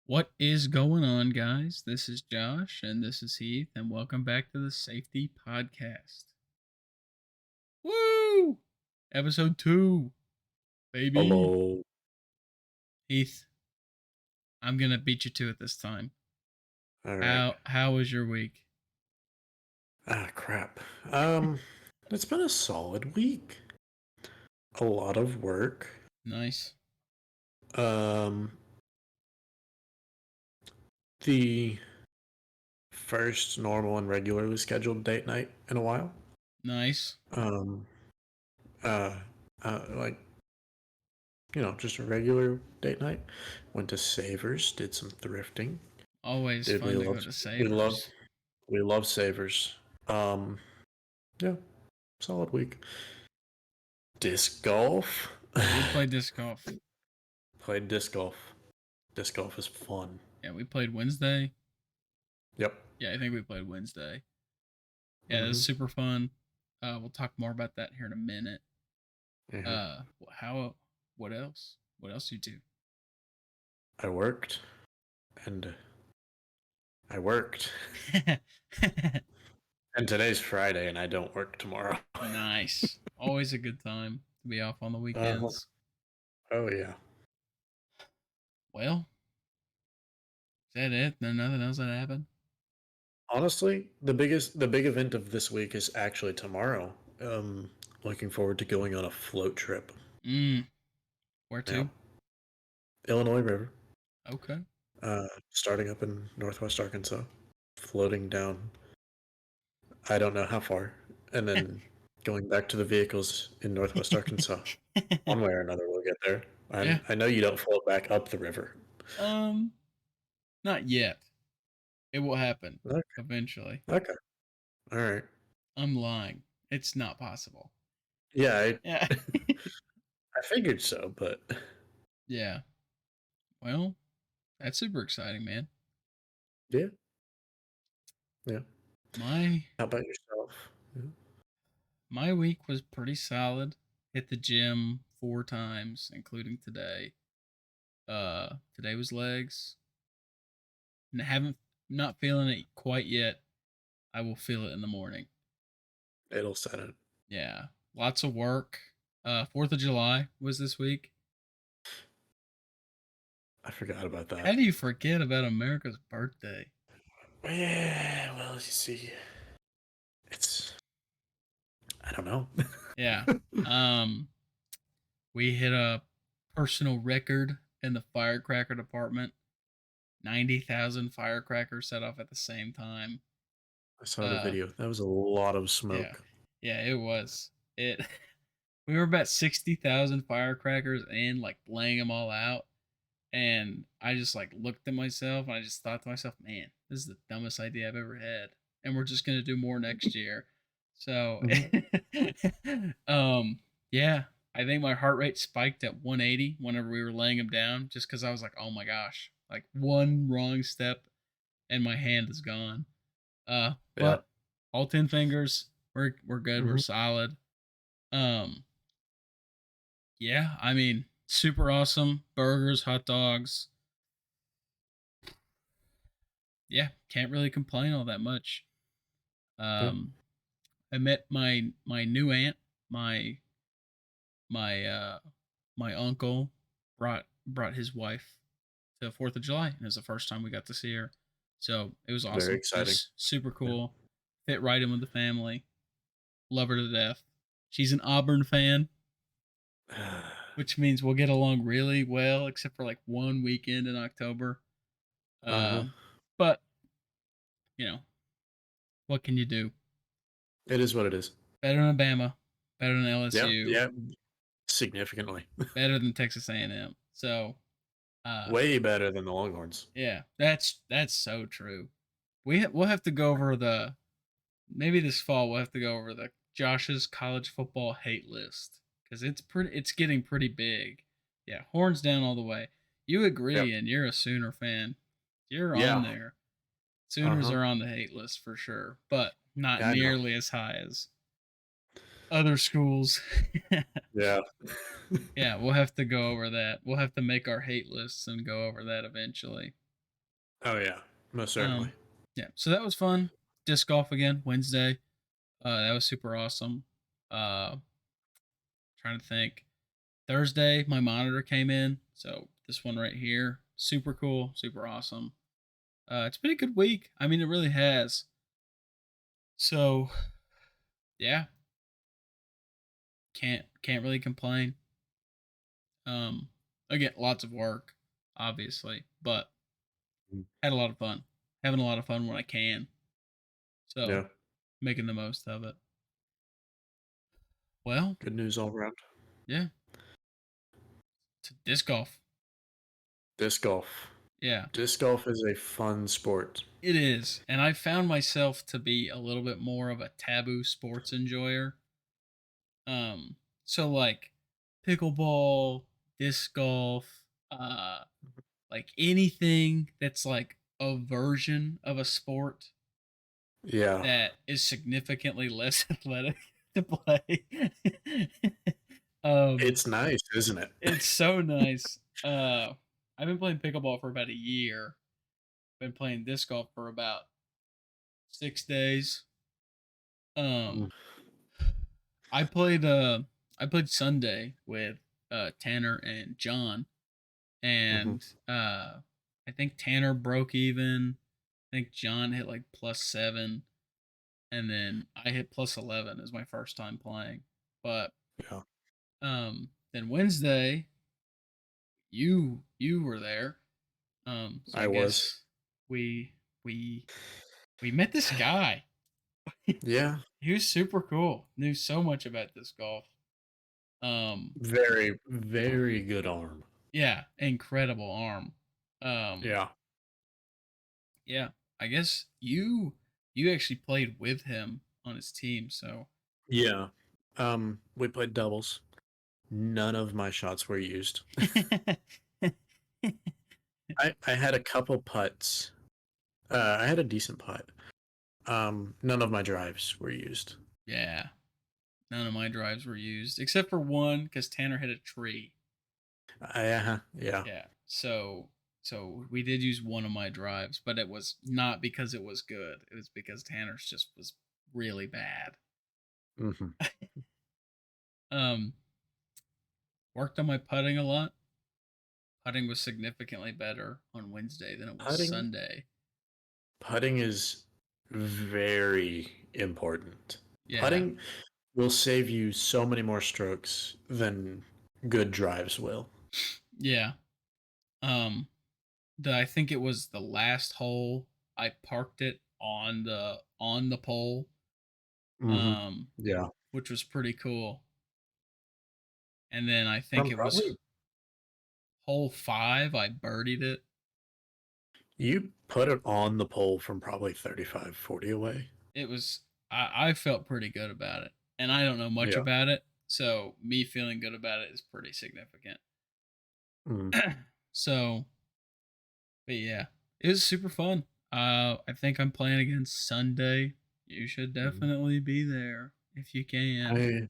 What is going on, guys? This is Josh and this is Heath, and welcome back to the Safety Podcast. Woo! Episode 2, baby. Hello. Heath, I'm gonna beat you to it this time. All right. How was your week? Crap. It's been a solid week. A lot of work. Nice. Um, the first normal and regularly scheduled date night in a while. Nice. Um, uh, like just a regular date night. Went to Savers, did some thrifting. Always Dude, fun to go to we love, Savers. we love Savers. Yeah, solid week. Disc golf. We played disc golf. Played disc golf. Disc golf is fun. Yeah, we played Wednesday. Yep. Yeah, I think we played Wednesday. Yeah, it was Mm-hmm. super fun. We'll talk more about that here in a minute. Yeah. How? What else? What else you do? I worked, and I worked, and today's Friday, and I don't work tomorrow. Nice. Always a good time to be off on the uh, weekends. oh yeah. Well, is that it? There's nothing else that happened? Honestly, the big event of this week is actually tomorrow. Looking forward to going on a float trip. Where Yeah, to? Illinois River. Okay. Starting up in Northwest Arkansas, floating down. I don't know how far, and then going back to the vehicles in Northwest Arkansas. One way or another, we'll get there. Yeah. I know you don't float back up the river. Um, Not yet. It will happen Okay. eventually. Okay. All right. I'm lying. It's not possible. Yeah, Yeah. I figured so, but Yeah. Well, that's super exciting, man. yeah, yeah. My How about yourself? Yeah. my week was pretty solid. Hit the gym 4 times, including today. Today was legs. And haven't not feeling it quite yet. I will feel it in the morning. It'll set it. Yeah. Lots of work. 4th of July was this week. I forgot about How that. do you forget about America's birthday? Yeah, well, you see, it's I don't know. Yeah. Um we hit a personal record in the firecracker department. 90,000 firecrackers set off at the same time. I saw the Uh video. That was a lot of yeah. smoke. Yeah, it was. It we were about 60,000 firecrackers in, like laying them all out. And I just like looked at myself and I just thought to myself, man, this is the dumbest idea I've ever had. And we're just gonna do more next year. So Mhm. yeah, I think my heart rate spiked at 180 whenever we were laying them down, just because I was like, oh my gosh, like one wrong step and my hand is gone. Yeah. But all 10 fingers, we're good, we're Hmm. solid. Um, yeah, I mean, super awesome. Burgers, hot dogs. Yeah, can't really complain all that much. Yeah. Um, I met my new aunt. My my my uncle brought his wife to 4th of July, and it was the first time we got to see her. So it was Very awesome. It exciting. was super Yeah. cool. Fit right in with the family. Love her to death. She's an Auburn fan, which means we'll get along really well, except for like one weekend in October. Uh-huh. But you know, what can you do? It is what it is. Better than Bama, better than Yeah. LSU, Yeah. Significantly. better than Texas A&M. So, uh, Way better than the Longhorns. yeah, that's so true. We'll have to go over the maybe this fall we'll have to go over the Josh's college football hate list because it's getting pretty big. Yeah, horns down all the way. You Yep. agree, and you're a Sooner fan. You're on Yeah. there. Sooners Uh-huh. are on the hate list for sure, but not Yeah, I know. nearly as high as other schools. Yeah. Yeah, we'll have to go over that. We'll have to make our hate lists and go over that eventually. Oh yeah, most certainly. Um, yeah, so that was fun. Disc golf again Wednesday. That was super awesome. Uh, trying to think. Thursday, my monitor came in. So this one right here, super cool, super awesome. It's been a good week. I mean, it really has. So yeah, can't really complain. Um, again, lots of work, obviously, but Mm. had a lot of fun. Having a lot of fun when I can. So Yeah, making the most of it. Well, good news all around. yeah, to disc golf. Disc golf. Yeah, Disc golf is a fun sport. it is. And I found myself to be a little bit more of a taboo sports enjoyer. Um, so like pickleball, disc golf, like anything that's like a version of a sport Yeah, that is significantly less athletic to play. um, it's nice, isn't it? it's so nice. I've been playing pickleball for about a year. Been playing disc golf for about 6 days. Mm, Um, I played Sunday with Tanner and John, mhm. and I think Tanner broke even. I think John hit like +7, and then I hit +11 as my first time playing. But Yeah, then Wednesday, you were there. So I I was. guess we we we met this guy. Yeah, He was super cool. Knew so much about this golf. Um, very, very good arm. yeah, incredible arm. Um, Yeah, yeah, I guess you actually played with him on his team, so yeah. We played doubles. None of my shots were used. I had a couple putts. I had a decent putt. None of my drives were used. yeah, none of my drives were used except for one because Tanner hit a tree. Yeah. Yeah, so we did use one of my drives, but it was not because it was good. It was because Tanner's just was really bad. Hmm. Um, worked on my putting a lot. Putting was significantly better on Wednesday than it was Putting, Sunday. putting is very important. Yeah, Putting will save you so many more strokes than good drives will. yeah. Um, I think it was the last hole. I parked it on the pole, Hmm. um, Yeah. which was pretty cool. And then I think From it was probably hole 5. I birdied it. you put it on the pole from probably 35, 40 away. It was I felt pretty good about it, and I don't know much Yeah. about it, so me feeling good about it is pretty significant. Mm. So, but yeah, it was super fun. I think I'm playing again Sunday. You should Mm. definitely be there if you can.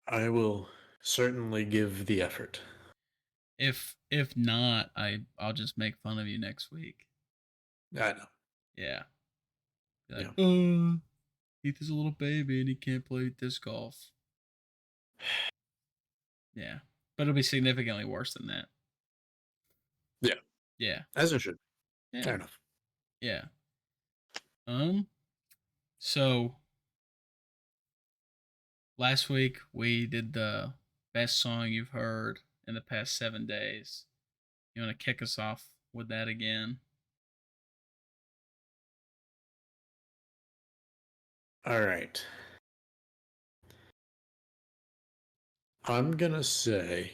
I will certainly give the effort. If not, I'll just make fun of you next week. I know. Yeah, be like, Yeah. Heath is a little baby and he can't play disc golf. Yeah, but it'll be significantly worse than that. Yeah. Yeah, As it should. yeah, Fair enough. yeah. Um, so last week we did the best song you've heard in the past 7 days. You want to kick us off with that again? All right. I'm gonna say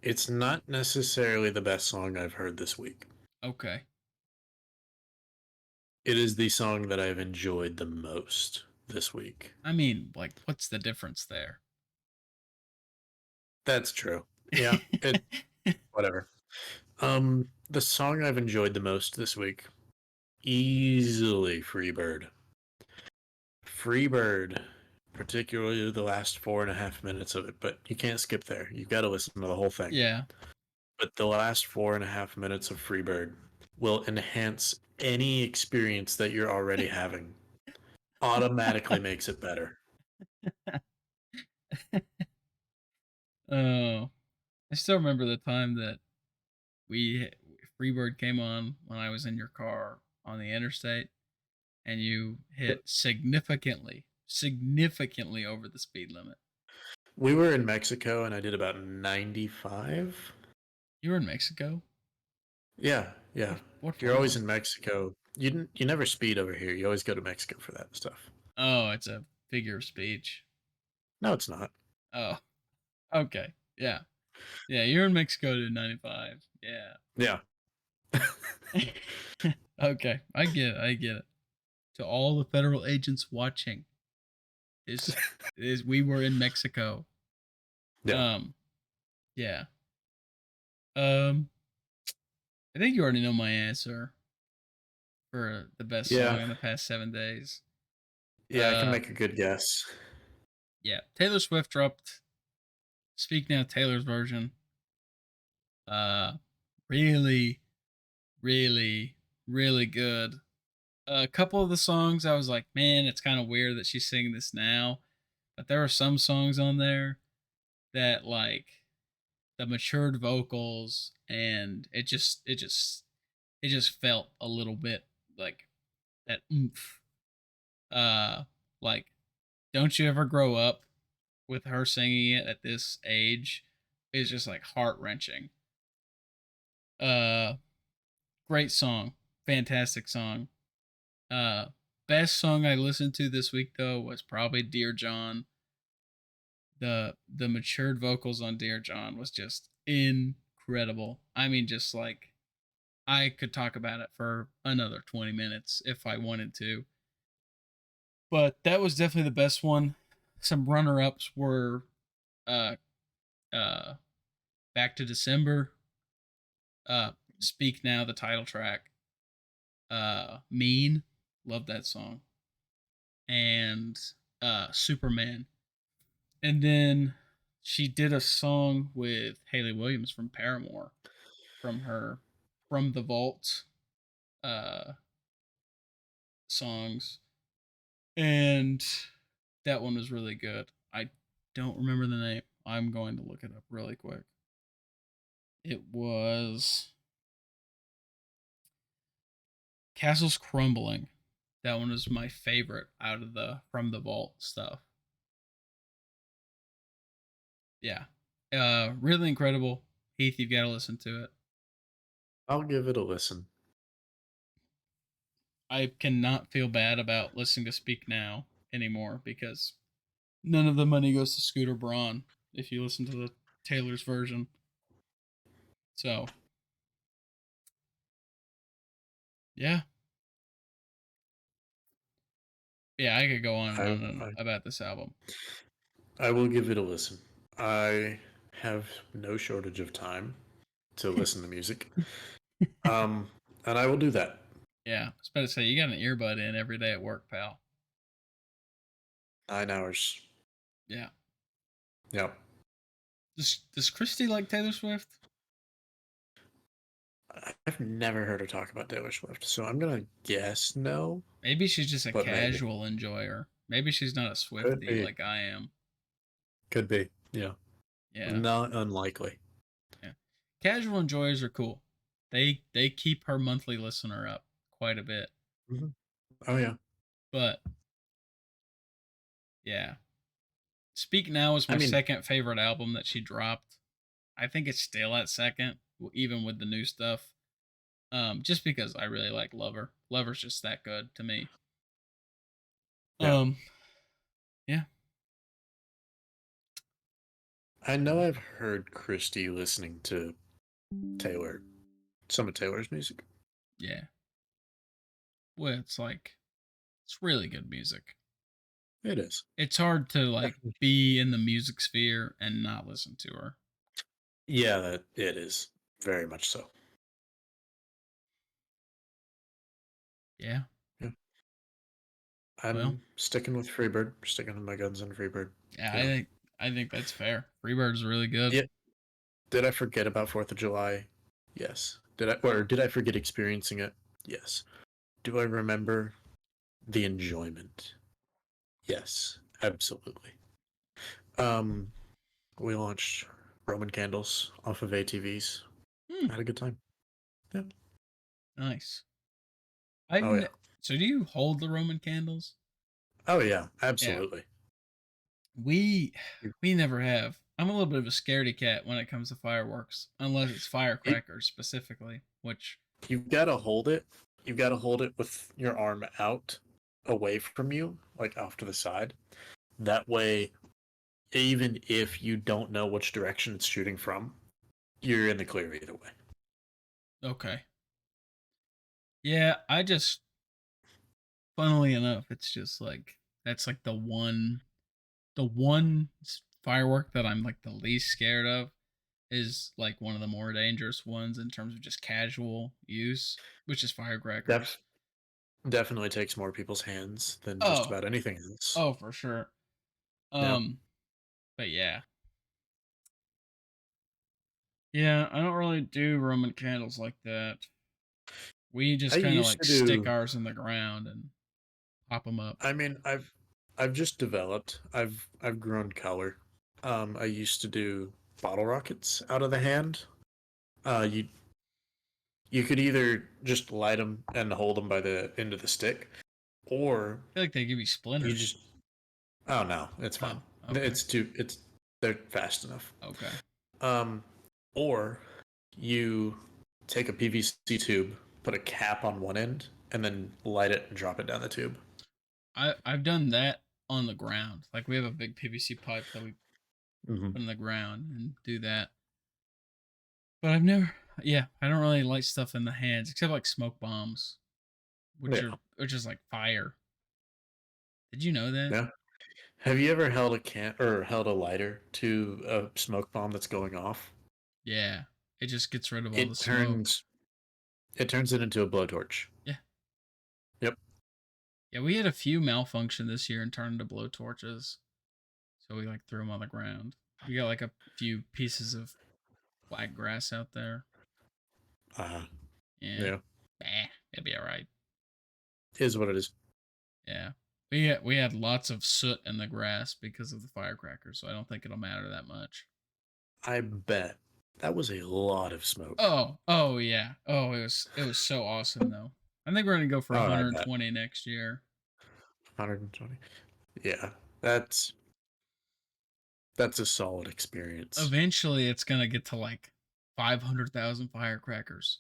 it's not necessarily the best song I've heard this week. Okay. It is the song that I've enjoyed the most this week. I mean, like, what's the difference there? That's true. Yeah, it whatever. The song I've enjoyed the most this week, easily Freebird. Freebird, particularly the last 4.5 minutes of it, but you can't skip there. You've got to listen to the whole thing. Yeah. But the last 4.5 minutes of Freebird, will enhance any experience that you're already having. Automatically makes it better. Oh, I still remember the time that we Freebird came on when I was in your car on the interstate, and you hit significantly over the speed limit. We were in Mexico and I did about 95. You were in Mexico. Yeah, yeah. What You're always for? in Mexico. You never speed over here. You always go to Mexico for that stuff. Oh, it's a figure of speech. No, it's not. Oh, okay. Yeah. Yeah, you're in Mexico to 95. Yeah. Yeah. Okay, I get it. I get it. To all the federal agents watching, this is we were in Mexico. Yeah. Um, yeah. Um, I think you already know my answer for the best Yeah. song in the past 7 days. Yeah, I can Uh, make a good guess. yeah, Taylor Swift dropped "Speak Now" Taylor's version. Uh, really, really, really good. A couple of the songs I was like, man, it's kind of weird that she's singing this now. But there were some songs on there that like the matured vocals and it just felt a little bit like that oomph. Uh like Don't You Ever Grow Up with her singing it at this age is just like heart wrenching. Uh Great song. Fantastic song. Uh Best song I listened to this week though was probably Dear John. The matured vocals on Dear John was just incredible. I mean, just like I could talk about it for another 20 minutes if I wanted to. But that was definitely the best one. Some runner ups were uh uh Back to December, Speak Now, the title track, Mean, love that song, and Superman. And then she did a song with Haley Williams from Paramore from her From the Vault uh songs. And that one was really good. I don't remember the name. I'm going to look it up really quick. It was Castles Crumbling. That one was my favorite out of the From the Vault stuff. Yeah. Really incredible. Heath, you've got to listen to it. I'll give it a listen. I cannot feel bad about listening to Speak Now anymore because none of the money goes to Scooter Braun if you listen to the Taylor's version. So, yeah. Yeah, I could go on and I, on I about this album. I will give it a listen. I have no shortage of time to listen to music. Um, and I will do that. Yeah, I was about to say you got an earbud in every day at work, pal. 9 hours. Yeah. Yep. Does Christy like Taylor Swift? I've never heard her talk about Taylor Swift, so I'm gonna guess no, Maybe she's just a but maybe. casual enjoyer. Maybe she's not a Could Swifty be. like I am. Could be. Yeah. Yeah. Not unlikely. Yeah. Casual enjoyers are cool. They keep her monthly listener up quite a bit. Mhm. Oh yeah. But yeah. Speak Now is I my mean, second favorite album that she dropped. I think it's still at second, even with the new stuff. Just because I really like Lover. Lover's just that good to me. yeah. Um, yeah, I know I've heard Christy listening to Taylor, some of Taylor's music. yeah. Well, it's really good music. It is. It's hard to like Definitely. be in the music sphere and not listen to her. Yeah, that it is. Very much so. Yeah. Yeah. Well, I'm sticking with Freebird, sticking with my guns on Freebird. yeah. You know. I think that's fair. Freebird is really good. Yeah. Did I forget about 4th of July? Yes. Did I forget experiencing it? Yes. Do I remember the enjoyment? Yes, absolutely. Um, we launched Roman candles off of ATVs. Hmm, I had a good time. Yeah. nice. Oh yeah. So do you hold the Roman candles? Oh yeah. Yeah. Absolutely. We You, we never have. I'm a little bit of a scaredy cat when it comes to fireworks, unless it's you firecrackers specifically, which you gotta hold it. You gotta hold it with your arm out, away from you, like off to the side. That way, even if you don't know which direction it's shooting from, you're in the clear either way. okay. Yeah, I just funnily enough, it's just like that's like the one firework that I'm like the least scared of is like one of the more dangerous ones in terms of just casual use, which is firecrackers. Def definitely takes more people's hands than just Oh, about anything else. oh for sure. Yeah. Um, but yeah. Yeah, I don't really do Roman candles like that. We I just kind of used like to stick do ours in the ground and pop them up. I mean, I've just developed. I've grown color. I used to do bottle rockets out of the hand. You could either just light them and hold them by the end of the stick, or I feel like they give you you splinters. just oh no, it's fine. Oh, okay. It's they're fast enough. Okay. Um, or you take a PVC tube, put a cap on one end, and then light it and drop it down the tube. I've done that on the ground. Like we have a big PVC pipe that we Mm-hmm. put in the ground and do that. But I've never yeah, I don't really light stuff in the hands except like smoke bombs, Yeah, which is like fire. Did you know that? yeah. Have you ever held a can or held a lighter to a smoke bomb that's going off? Yeah. It just gets rid of all the It smoke. turns it turns it into a blowtorch. Yeah. Yep. Yeah, we had a few malfunction this year and turned into blowtorches. So we like threw them on the ground. We got like a few pieces of black grass out there. Uh, Yeah. yeah. It'll be all right. Is what it is. Yeah. We had lots of soot in the grass because of the firecrackers, so I don't think it'll matter that much. I bet that was a lot of smoke. Oh yeah. Oh, it was so awesome though. I think we're gonna go for Oh, I bet. 120 next year. 120. Yeah. That's a solid experience. Eventually, it's gonna get to like 500,000 firecrackers.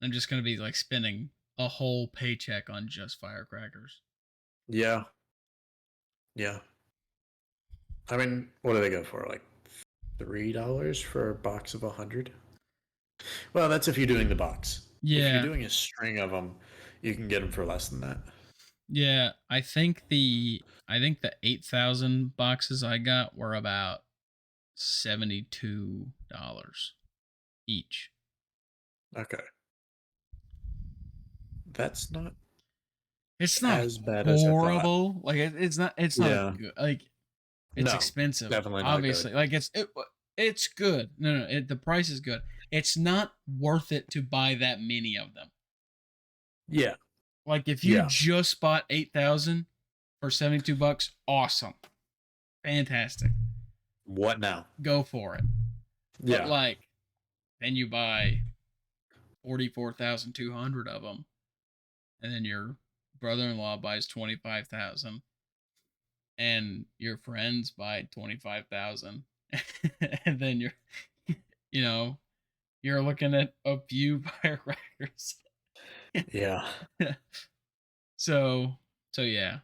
I'm just gonna be like spending a whole paycheck on just firecrackers. Yeah. Yeah. I mean, what do they go for? Like $3 for a box of 100? Well, that's if you're doing the box. If you're Yeah, doing a string of them, you can get them for less than that. yeah. I think the 8,000 boxes I got were about $72 each. Okay. That's not It's not as bad as I thought. horrible. Like it's not Yeah. good. Like it's No, expensive, definitely not good. obviously. Like it's good. No, the price is good. It's not worth it to buy that many of them. Yeah. Like if you Yeah. just bought 8,000 for $72, awesome. Fantastic. What now? Go for it. But Yeah. like then you buy 44,200 of them and then your brother-in-law buys 25,000 and your friends buy 25,000 and then you know you're looking at a few firecrackers. Yeah. so so yeah,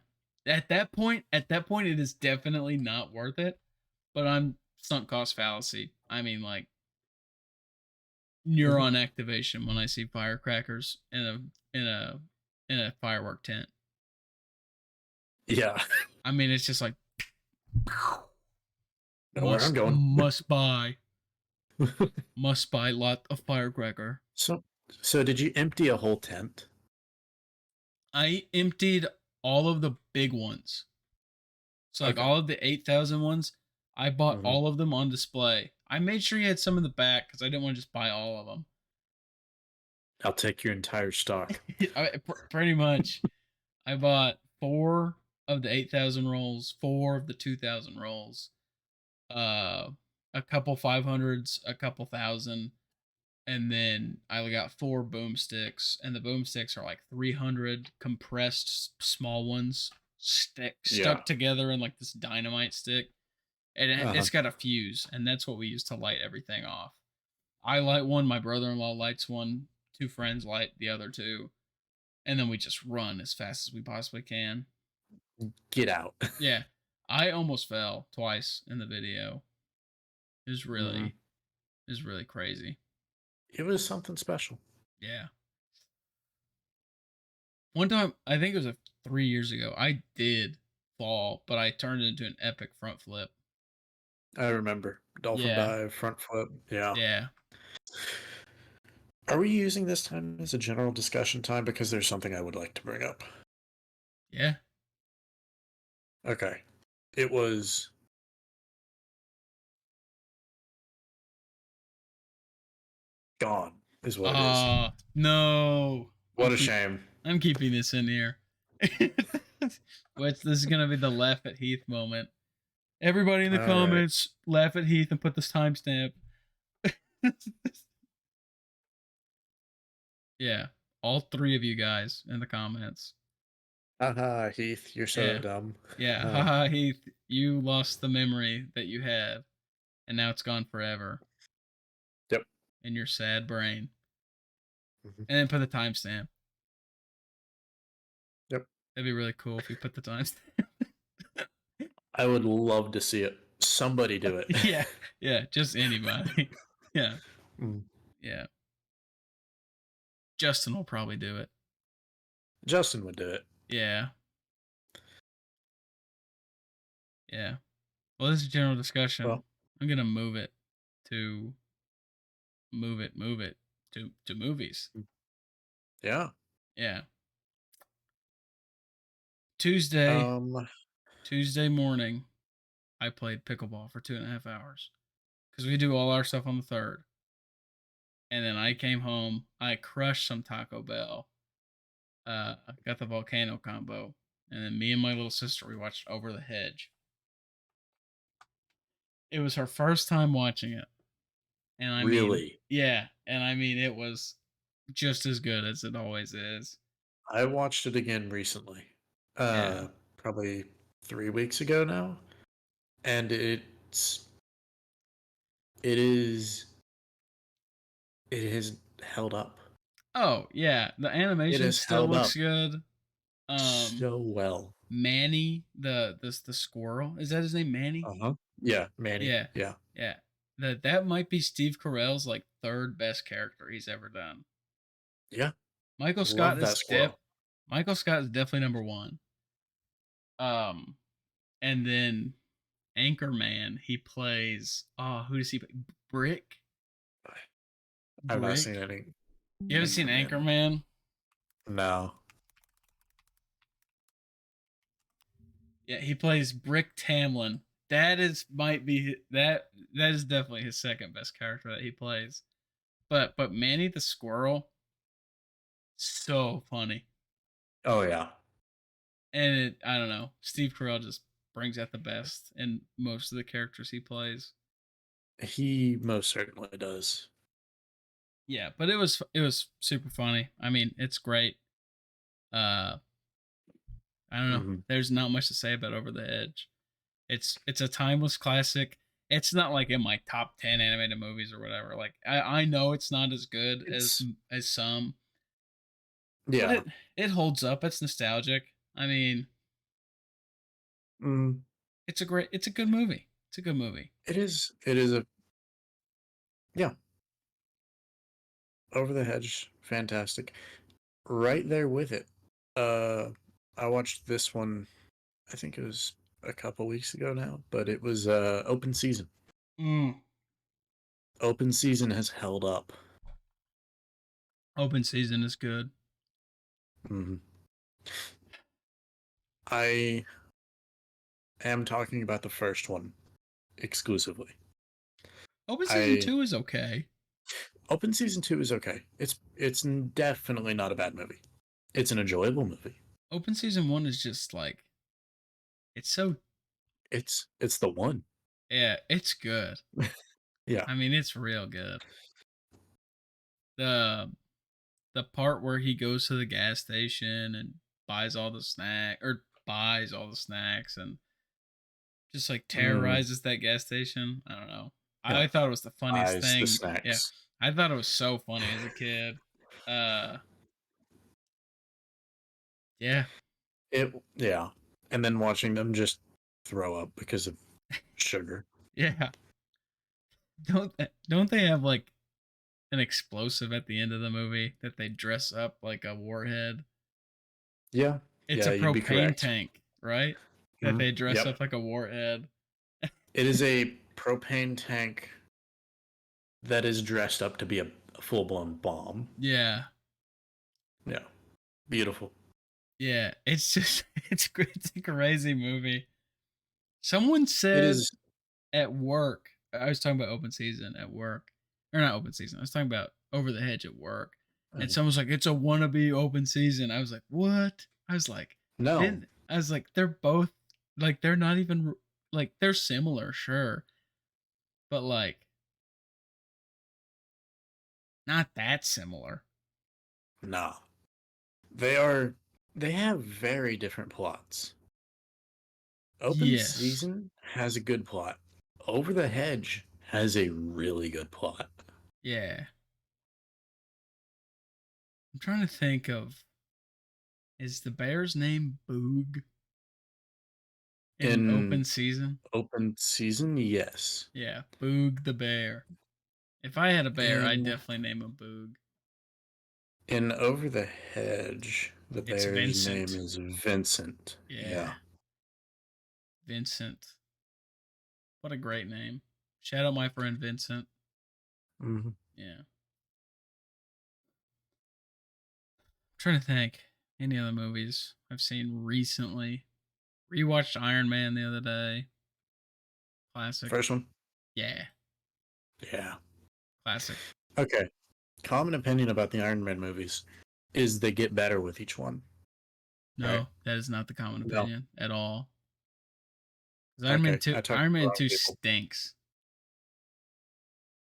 at that point it is definitely not worth it, but I'm sunk cost fallacy. I mean, like, Mhm. neuron activation when I see firecrackers in a firework tent. Yeah. I mean, it's just like Know where I'm must going. must buy lot of firecracker. So, so did you empty a whole tent? I emptied all of the big ones. So like Okay. all of the 8,000 ones, I bought Hmm. all of them on display. I made sure you had some in the back because I didn't want to just buy all of them. I'll take your entire stock. Pretty much. I bought 4 of the 8,000 rolls, 4 of the 2,000 rolls, uh, a couple 500s, a couple thousand, and then I got 4 boomsticks, and the boomsticks are like 300 compressed small ones Yeah. stuck together in like this dynamite stick, and Uh-huh. it's got a fuse, and that's what we use to light everything off. I light one, my brother-in-law lights one, 2 friends light the other 2, and then we just run as fast as we possibly can. Get out. Yeah, I almost fell twice in the video. It was Mhm. really, it was really crazy. It was something special. Yeah. One time, I think it was 3 years ago, I did fall, but I turned it into an epic front flip. I remember. Dolphin Yeah. dive, front flip. Yeah. Yeah. Are we using this time as a general discussion time? Because there's something I would like to bring up. Yeah. Okay. It was gone, is what it is. No. What a shame. I'm keeping this in here. Which this is gonna be the laugh at Heath moment. Everybody in the All right. comments, laugh at Heath and put this timestamp. Yeah, all 3 of you guys in the comments. Haha, Heath, you're so Yeah, dumb. yeah. Haha, Heath, you lost the memory that you had, and now it's gone forever Yep. in your sad brain. Mhm. And then put the timestamp. Yep. That'd be really cool if you put the timestamp. I would love to see it. Somebody do it. Yeah, yeah, just anybody. Yeah, Mm. yeah. Justin will probably do it. Justin would do it. Yeah, yeah. Well, this is general discussion. Well, I'm gonna to move it to movies. yeah. Yeah. Tuesday, Um, Tuesday morning, I played pickleball for 2.5 hours because we do all our stuff on the third. And then I came home. I crushed some Taco Bell. Got the volcano combo, and then me and my little sister we watched Over the Hedge. It was her first time watching it, and I mean, really. yeah, and I mean it was just as good as it always is. I watched it again recently. Yeah. Probably 3 weeks ago now. And it is it has held up. Oh yeah, the It animation has still held looks up good. Um, so well. Manny, the squirrel, is that his name? Manny? Uh-huh. Yeah, Manny. Yeah, Yeah. yeah. That might be Steve Carell's like third best character he's ever done. Yeah. Michael Scott Love that is def squirrel. Michael Scott is definitely number one. Um, and then Anchorman, he plays. Oh, who does he play? Brick. I've not seen Brick. any You ever seen Anchorman. Anchorman? No. Yeah, he plays Brick Tamlin. That is definitely his second best character that he plays. But Manny the Squirrel, so funny. Oh yeah. And I don't know, Steve Carell just brings out the best in most of the characters he plays. He most certainly does. Yeah, but it was super funny. I mean, it's great. Uh, I don't know. Hmm. There's not much to say about Over the Edge. It's a timeless classic. It's not like in my top 10 animated movies or whatever. Like I know it's not as good It's as some, but yeah. it holds up. It's nostalgic. I mean, Mm, it's a good movie. It's a good movie. it is a yeah, over the hedge, fantastic. Right there with it. Uh I watched this one, I think it was a couple weeks ago now, but it was open season. Mm. Open season has held up. Open season is good. Hmm. I am talking about the first one exclusively. Open season I 2 is okay. Open Season 2 is okay. It's definitely not a bad movie. It's an enjoyable movie. Open season one is just like it's so It's the one. yeah, it's good. Yeah. I mean, it's real good. The the part where he goes to the gas station and buys all the snacks and just like Mm, terrorizes that gas station. I don't know. yeah. I thought it was the funniest Buys the thing. Yeah. snacks. I thought it was so funny as a kid. Uh yeah. Yeah. And then watching them just throw up because of sugar. Yeah. Don't they have like an explosive at the end of the movie that they dress up like a warhead? Yeah. It's Yeah, a you'd be propane correct. tank, right? That Mhm. they dress Yep. up like a warhead. It is a propane tank that is dressed up to be a full blown bomb. Yeah. Yeah. Beautiful. Yeah. It's just it's a crazy movie. Someone It said is. at work, I was talking about open season at work. Or not open season. I was talking about over the hedge at work. And someone's like, it's a wannabe open season. I was like, what? I was like, No. didn't I was like, they're both like they're not even like they're similar, sure. But like not that similar. Nah. They are. They have very different plots. Open Yes. Season has a good plot. Over the Hedge has a really good plot. Yeah. I'm trying to think of is the bear's name Boog in In open season? Open Season, yes. Yeah, Boog the bear. If I had a bear, I'd In definitely name him Boog. in Over the Hedge, the It's bear's name Vincent. is Vincent. Yeah, Yeah. Vincent. What a great name. Shout out my friend Vincent. Mhm. Yeah. I'm trying to think any other movies I've seen recently. Rewatched Iron Man the other day. Classic. First one? Yeah, Yeah. classic. Okay. Common opinion about the Iron Man movies is they get better with each one, right? No, that is not the common No. opinion at all. 'Cause Okay. I talked to Iron the Man wrong 2 people. stinks.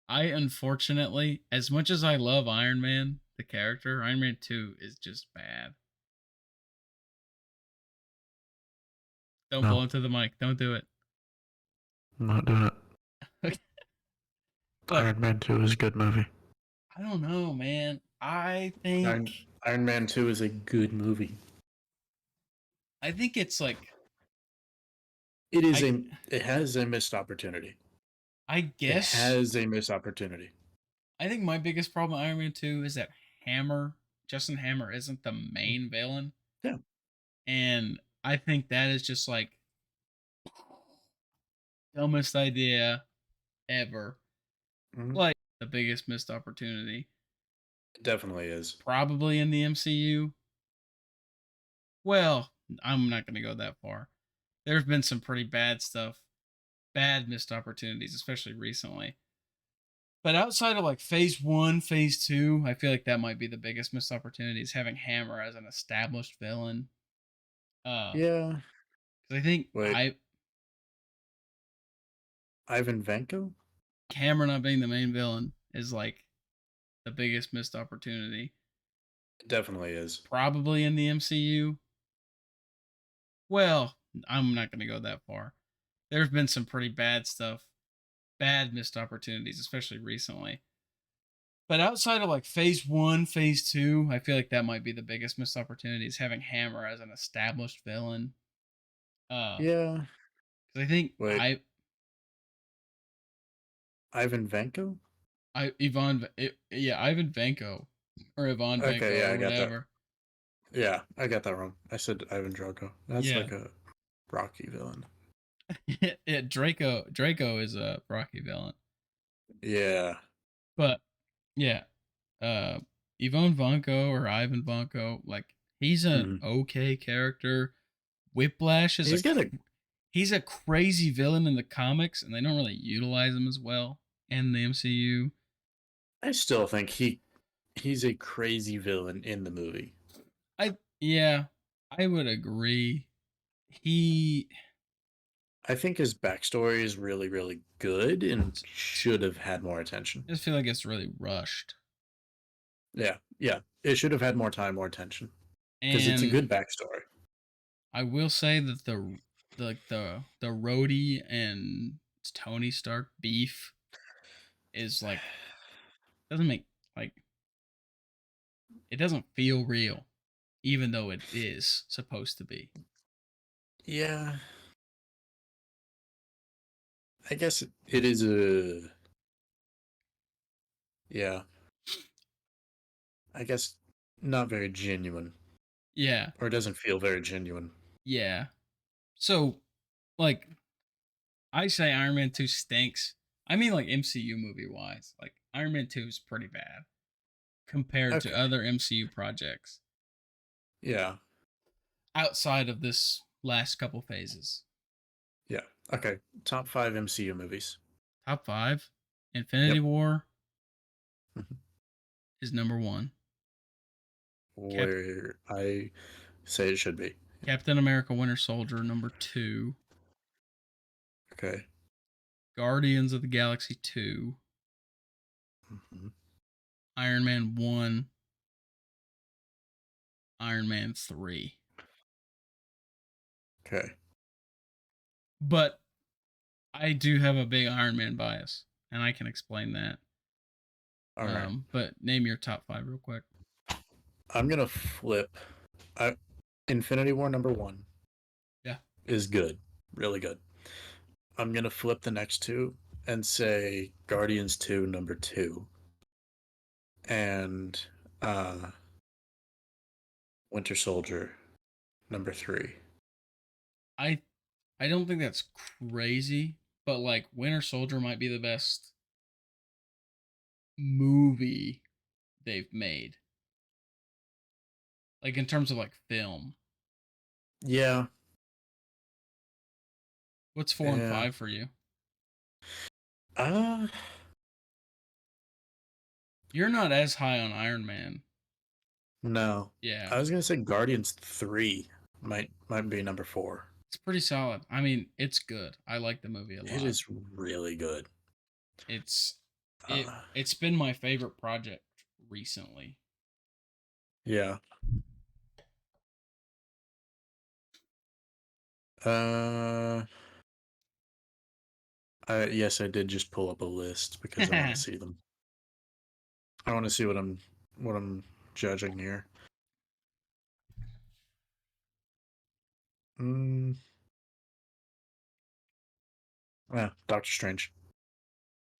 I unfortunately, as much as I love Iron Man, the character, Iron Man 2 is just bad. Don't blow No, into the mic. Don't do it. I'm not doing it. Look, Iron Man 2 is a good movie. I don't know, man. Iron Man 2 is a good movie. I think it's like It is I a it has a missed opportunity. I It guess has a missed opportunity. I think my biggest problem with Iron Man 2 is that Justin Hammer isn't the main villain. Yeah. And I think that is just like dumbest idea ever. Mhm. Like the biggest missed opportunity. It definitely is. Probably in the MCU. Well, I'm not going to go that far. There's been some pretty bad stuff, bad missed opportunities, especially recently. But outside of like phase one, phase two, I feel like that might be the biggest missed opportunity is having Hammer as an established villain. 'Cause Yeah. I think Wait, Ivan Vanko? Hammer not being the main villain is like the biggest missed opportunity. It definitely is. Probably in the MCU. Well, I'm not going to go that far. There's been some pretty bad stuff, bad missed opportunities, especially recently. But outside of like phase one, phase two, I feel like that might be the biggest missed opportunity is having Hammer as an established villain. Because Yeah. I think Wait, Ivan Vanko? Ivan Vanko or Ivan Okay, Vanko yeah, or I got that. whatever. Yeah, I got that wrong. I said Ivan Drago. That's Yeah, like a Rocky villain. yeah. Draco is a Rocky villain, Yeah. but yeah, uh, Ivan Vanko or Ivan Vanko, like he's an Mhm. okay character. Whiplash is He's got a he's a crazy villain in the comics, and they don't really utilize him as well in the MCU. I still think he's a crazy villain in the movie. Yeah, I would agree. He I think his backstory is really, really good and should have had more attention. I just feel like it's really rushed. Yeah, yeah. It should have had more time, more attention. Because it's a And good backstory. I will say that the Rhodey and Tony Stark beef is like doesn't make like it doesn't feel real, even though it is supposed to be. Yeah, I guess it is a. Yeah, I guess not very genuine. Yeah, Or it doesn't feel very genuine. yeah. So like I say Iron Man 2 stinks. I mean like MCU movie wise. Like Iron Man 2 is pretty bad compared to Okay. other MCU projects Yeah, outside of this last couple phases. yeah. Okay. Top 5 MCU movies. Top 5. Infinity Yep. War Mhm. is number 1. Cap- Where I say it should be. Captain America Winter Soldier number 2. Okay. Guardians of the Galaxy 2. Mhm. Iron Man 1. Iron Man 3. Okay. But I do have a big Iron Man bias, and I can explain that. All right. But name your top 5 real quick. I'm gonna flip. I, Infinity War number 1 Yeah. is good, really good. I'm gonna flip the next two and say Guardians 2 number 2 and uh, Winter Soldier number 3. I I don't think that's crazy, but like Winter Soldier might be the best movie they've made. Like in terms of like film. Yeah, What's 4 and yeah. 5 for you? Uh, You're not as high on Iron Man. no. Yeah. I was gonna say Guardians 3 might be number 4. It's pretty solid. I mean, it's good. I like the movie a It lot. is really good. It's Uh, it's been my favorite project recently. yeah. Uh, yes, I did just pull up a list because I want to see them. I want to see what I'm judging here. Mm, yeah, Doctor Strange.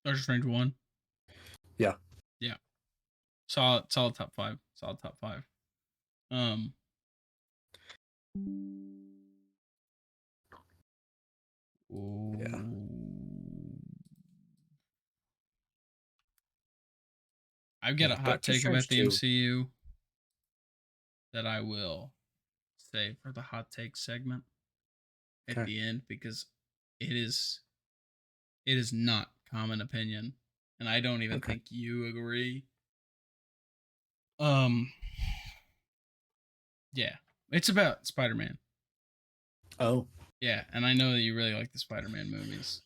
Doctor Strange 1. Yeah. Yeah. Solid top 5. Solid top 5. Um Yeah. ooh. I've got Yeah. a hot Doctor take Strange about the 2. MCU that I will save for the hot take segment at Okay. the end because it is it is not common opinion and I don't even Okay. think you agree. Um yeah, it's about Spider-Man. Oh, Yeah, and I know that you really like the Spider-Man movies.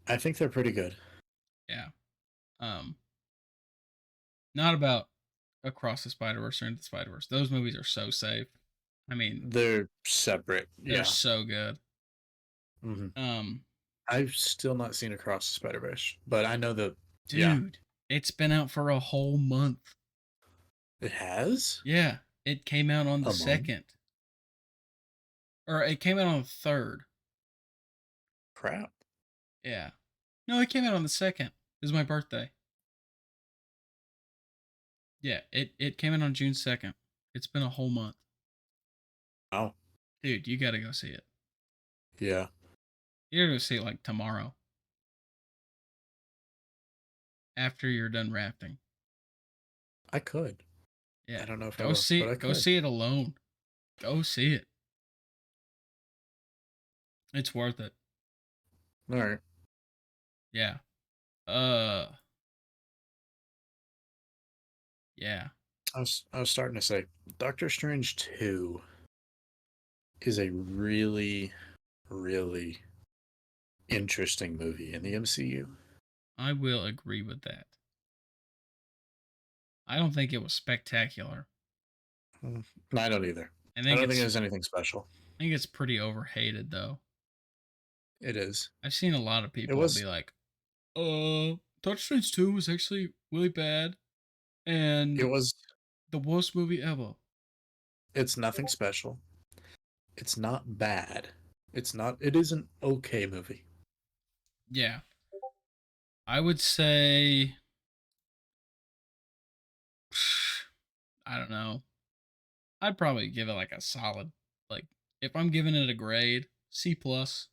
I think they're pretty good. Yeah. Um not about Across the Spider-Verse or Into the Spider-Verse. Those movies are so safe. I mean, They're separate. they're Yeah. so good. Hmm. Um I've still not seen Across the Spider Verse, but I know the. Yeah. dude, it's been out for a whole month. It has Yeah, it came out on the a month. 2nd. Or it came out on the 3rd. Crap. Yeah. No, it came out on the 2nd. It was my birthday. Yeah, it came out on June 2nd. It's been a whole month. Oh. Dude, you got to go see it. Yeah. You got to go see it like tomorrow after you're done rafting. I could. Yeah. I don't know if I Go will, see but I it. Go could. see it alone. Go see it. It's worth it. All right. Yeah. Uh Yeah, I was starting to say Doctor Strange 2 is a really, really interesting movie in the MCU. I will agree with that. I don't think it was spectacular. Mm, I don't either. I I think don't think it's there's anything special. I think it's pretty overhated though. It is. I've seen a lot of It people be was. like, Doctor Strange 2 was actually really bad It and was. the worst movie ever. It's nothing special. It's not bad. It's not. It is an okay movie. Yeah. I would say I don't know. I'd probably give it like a solid like if I'm giving it a grade, C plus.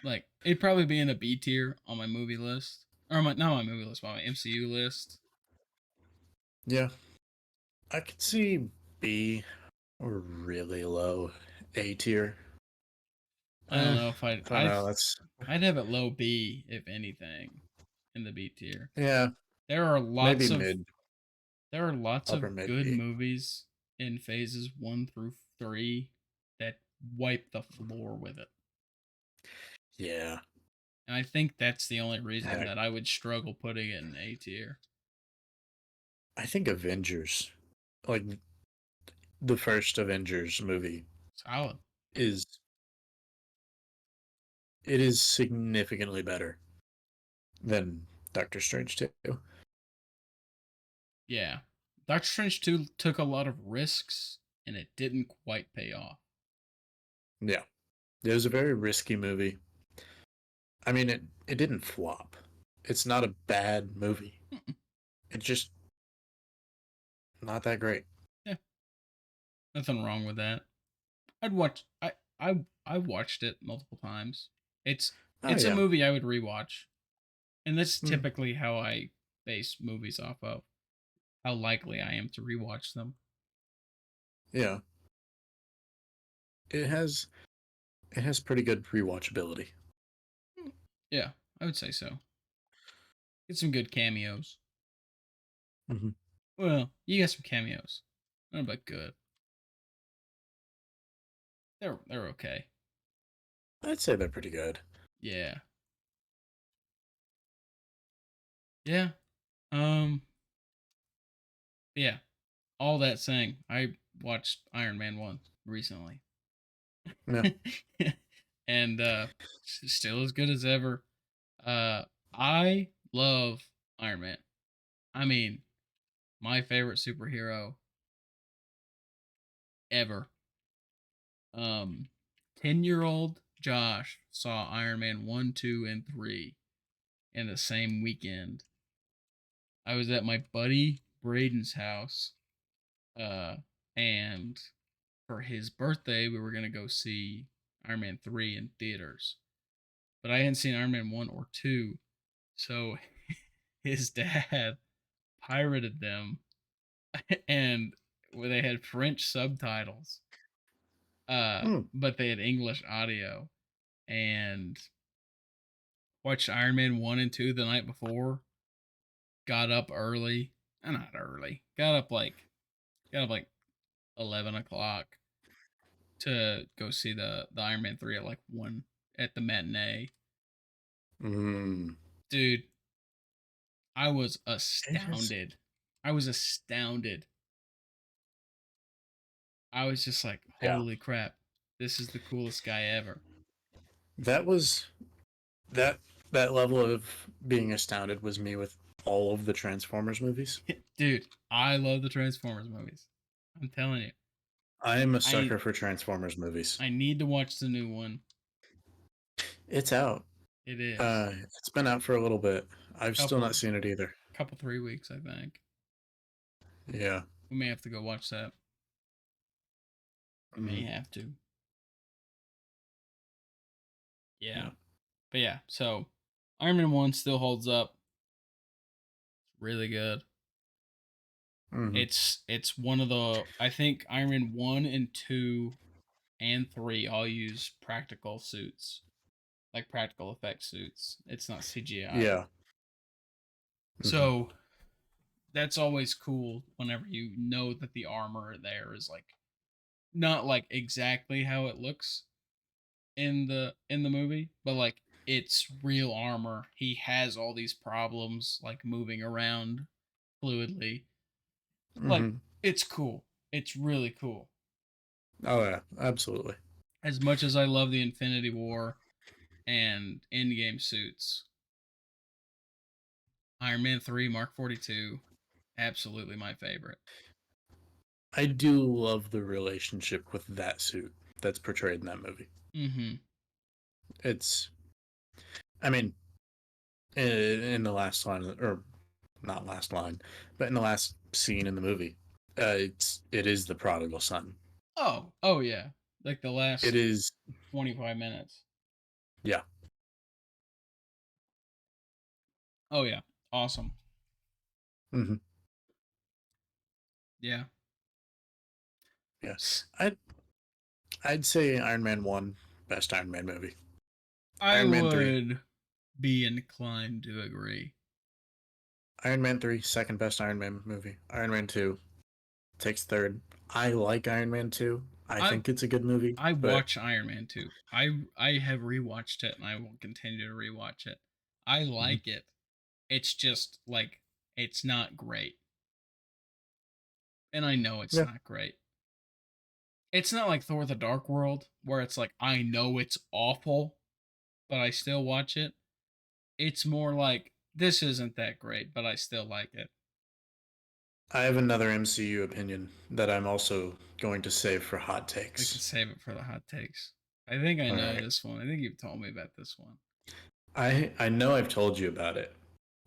Like it'd probably be in a B tier on my movie list. Or my not my movie list, but my MCU list. Yeah, I could see B or really low A tier. I don't know if I don't know. That's I'd have it low B if anything in the B tier. yeah, There are maybe lots of mid, there are lots upper of mid good B. movies in phases 1 through 3 that wipe the floor with it. Yeah, And I think that's the only reason heck, that I would struggle putting it in A tier. I think Avengers, like the first Avengers movie, Solid. is it is significantly better than Doctor Strange 2. Yeah. Doctor Strange 2 took a lot of risks and it didn't quite pay off. Yeah, it was a very risky movie. I mean, it didn't flop. It's not a bad movie. Mm-mm. It's just not that great. Yeah, nothing wrong with that. I'd watch I watched it multiple times. It's Oh it's a yeah. movie I would rewatch. And that's Hmm. typically how I base movies off of how likely I am to rewatch them. Yeah. It has it has pretty good rewatchability. Mm. Yeah, I would say so. Get some good cameos. Hmm. Well, you got some cameos. Not but good. They're okay. I'd say they're pretty good. Yeah. Yeah. Um yeah. All that saying, I watched Iron Man 1 recently. Yeah. And still as good as ever. I love Iron Man. I mean, my favorite superhero ever. Um 10-year-old Josh saw Iron Man 1, 2, and 3 in the same weekend. I was at my buddy Braden's house, uh, and for his birthday, we were gonna go see Iron Man 3 in theaters. But I hadn't seen Iron Man 1 or 2, so his dad pirated them and where they had French subtitles, Hmm. but they had English audio, and watched Iron Man 1 and 2 the night before, got up early. Not early. Got up like 11 o'clock to go see the Iron Man 3 at like 1 at the matinee. Mm. Dude, I was It is. astounded. I was astounded. I was just like, Yeah. holy crap. This is the coolest guy ever. That was that that level of being astounded was me with all of the Transformers movies. Dude, I love the Transformers movies. I'm telling you. I am a I sucker for Transformers movies. I need to watch the new one. It's out. It is. It's been out for a little bit. I've still not Couple seen it either. couple 3 weeks, I think. Yeah. We may have to go watch that. We may Mm. have to. Yeah. Yeah. But yeah, so Iron Man 1 still holds up. Really good. Hmm. It's one of the I think Iron Man 1 and 2 and 3 all use practical suits. Like practical effect suits. It's not CGI. Yeah. Hmm. So that's always cool whenever you know that the armor there is like not like exactly how it looks in the movie, but like it's real armor. He has all these problems like moving around fluidly. Like Hmm. it's cool. It's really cool. Oh yeah, absolutely. As much as I love the Infinity War and Endgame suits, Iron Man 3 Mark 42 absolutely my favorite. I do love the relationship with that suit that's portrayed in that movie. Mhm. It's, I mean, in the last line, or not last line, but in the last scene in the movie, it is the prodigal son. Oh yeah. Like the It last is, 25 minutes. yeah. Oh yeah. Awesome. Hmm. Yeah. Yeah. I'd I'd say Iron Man one, best Iron Man movie. I Iron Man three, would be inclined to agree. Iron Man three, second best Iron Man movie. Iron Man two takes third. I like Iron Man two. I I think it's a good movie, I but watch Iron Man 2. I have rewatched it and I will continue to rewatch it. I mhm. like it. It's just like it's not great. And I know it's Yeah, not great. It's not like Thor the Dark World where it's like I know it's awful, but I still watch it. It's more like this isn't that great, but I still like it. I have another MCU opinion that I'm also going to save for hot We can takes. save it for the hot takes. I think I All know right. this one. I think you've told me about this one. I know I've told you about it.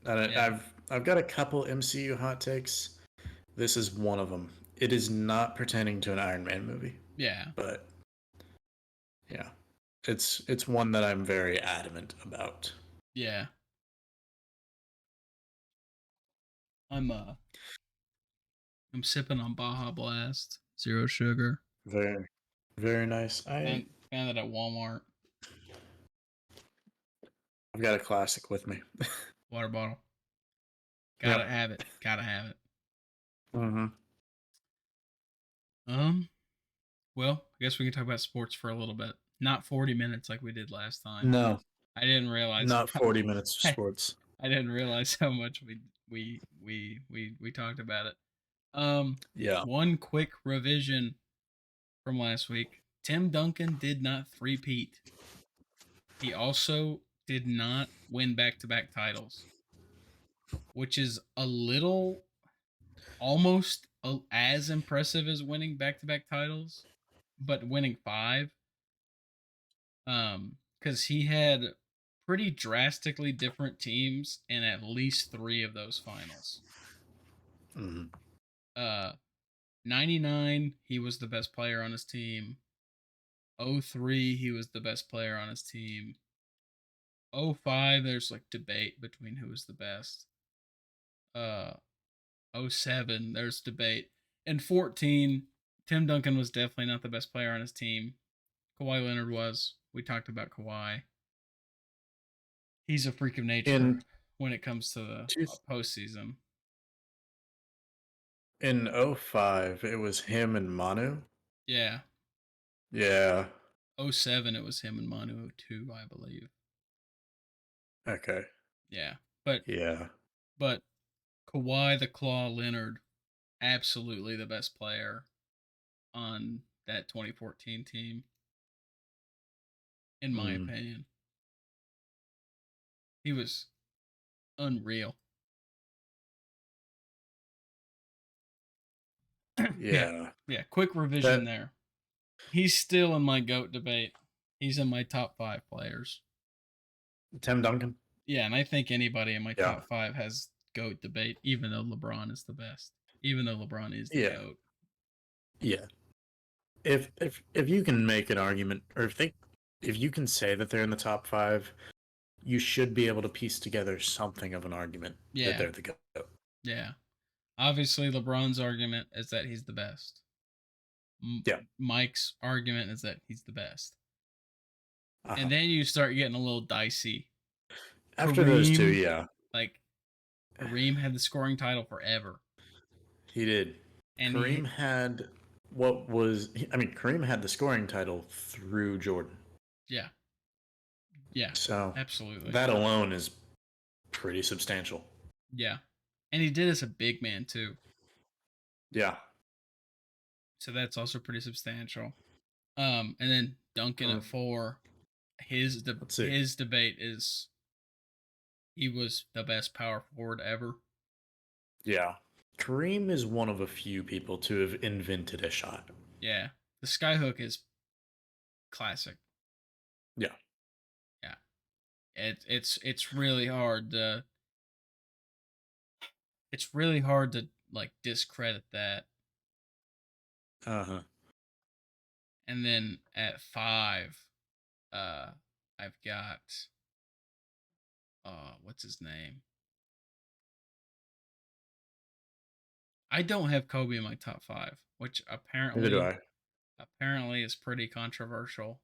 And Yeah. I've got a couple MCU hot takes. This is one of them. It is not pertaining to an Iron Man movie, Yeah. but yeah, it's one that I'm very adamant about. Yeah. I'm I'm sipping on Baja Blast, zero sugar. Very, very nice. Found it at Walmart. I've got a classic with me. Water bottle. Gotta Yep. have it. Gotta have it. Hmm. Um. Well, I guess we can talk about sports for a little bit. Not 40 minutes like we did last time. No, I didn't realize. not 40 minutes of I, sports. I didn't realize how much we talked about it. Um. Yeah. One quick revision from last week. Tim Duncan did not three-peat. He also did not win back-to-back titles, which is a little almost as impressive as winning back-to-back titles, but winning five. Because he had pretty drastically different teams in at least three of those finals. Hmm. Uh, 99, he was the best player on his team. 03, he was the best player on his team. 05, there's like debate between who was the best. Uh, '07, there's debate. And 14, Tim Duncan was definitely not the best player on his team. Kawhi Leonard was. We talked about Kawhi. He's a freak of nature In when it comes to the two, postseason. in '05, it was him and Manu. Yeah. Yeah. '07, it was him and Manu 02, I believe. Okay. Yeah. But Yeah. but Kawhi the Claw Leonard, absolutely the best player on that 2014 team, in my Mm. opinion. He was unreal. Yeah. Yeah. Yeah. Quick revision That there. He's still in my GOAT debate. He's in my top five players. Tim Duncan. Yeah, and I think anybody in my Yeah. top five has GOAT debate, even though LeBron is the best. Even though LeBron is the Yeah. GOAT. Yeah. If you can make an argument, or if you can say that they're in the top five, you should be able to piece together something of an argument that Yeah. they're the GOAT. Yeah. Obviously, LeBron's argument is that he's the best. Yeah. Mike's argument is that he's the best. And Uh-huh. then you start getting a little dicey. After those two, Kareem, yeah. like Kareem had the scoring title forever, He did. and Kareem had what was, I mean, Kareem had the scoring title through Jordan. yeah, yeah, So absolutely, that alone is pretty substantial. yeah, and he did as a big man too, Yeah. so that's also pretty substantial. And then Duncan at Um, 4, let's see. his debate is he was the best power forward ever. Yeah. Kareem is one of a few people to have invented a shot. Yeah, the skyhook is classic. Yeah. Yeah, it's really hard to like discredit that. Uh huh. And then at 5, uh, I've got what's his name? I don't have Kobe in my top 5, which Neither do I. apparently is pretty controversial.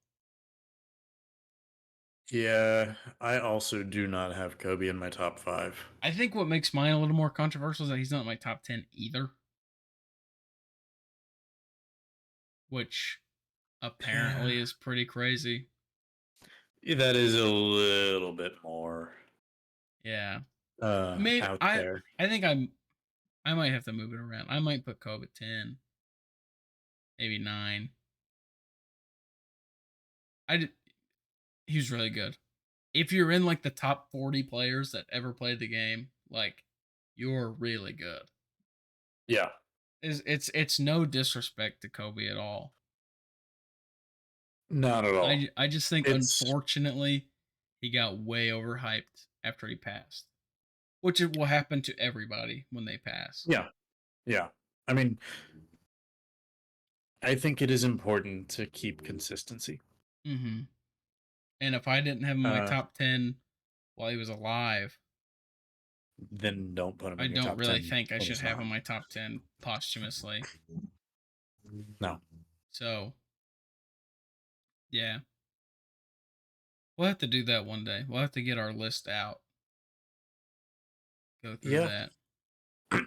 Yeah, I also do not have Kobe in my top five. I think what makes mine a little more controversial is that he's not in my top 10 either, which apparently is pretty crazy. That is a little bit more Yeah. Maybe out I there. I think I might have to move it around. I might put Kobe at 10, maybe 9. I did, he was really good. If you're in like the top 40 players that ever played the game, like you're really good. Yeah, It's no disrespect to Kobe at all. not at all. I just think It's unfortunately he got way overhyped after he passed, which will happen to everybody when they pass. yeah, yeah. I mean, I think it is important to keep consistency. Mm-hmm. And if I didn't have him in my Uh, top 10 while he was alive, then don't put him I in your don't top really 10 think I when should he's have him not. in my top 10 posthumously. No. So yeah, we'll have to do that one day. We'll have to get our list out, go through Yeah. that.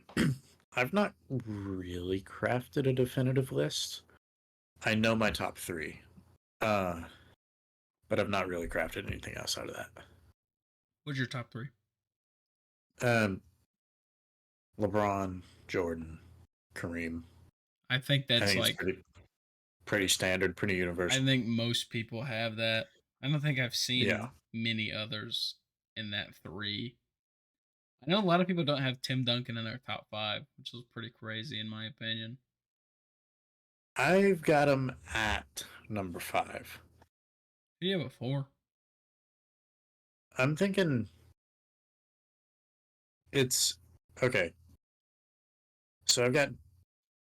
I've not really crafted a definitive list. I know my top three, uh, but I've not really crafted anything outside of that. What's your top 3? Um, LeBron, Jordan, Kareem. I think I that's think it's like pretty standard, pretty I universal. think most people have that. I don't think I've Yeah. seen many others in that 3. I know a lot of people don't have Tim Duncan in their top 5, which is pretty crazy in my opinion. I've got him at number five. Who do you have a 4? I'm thinking it's okay. So I've got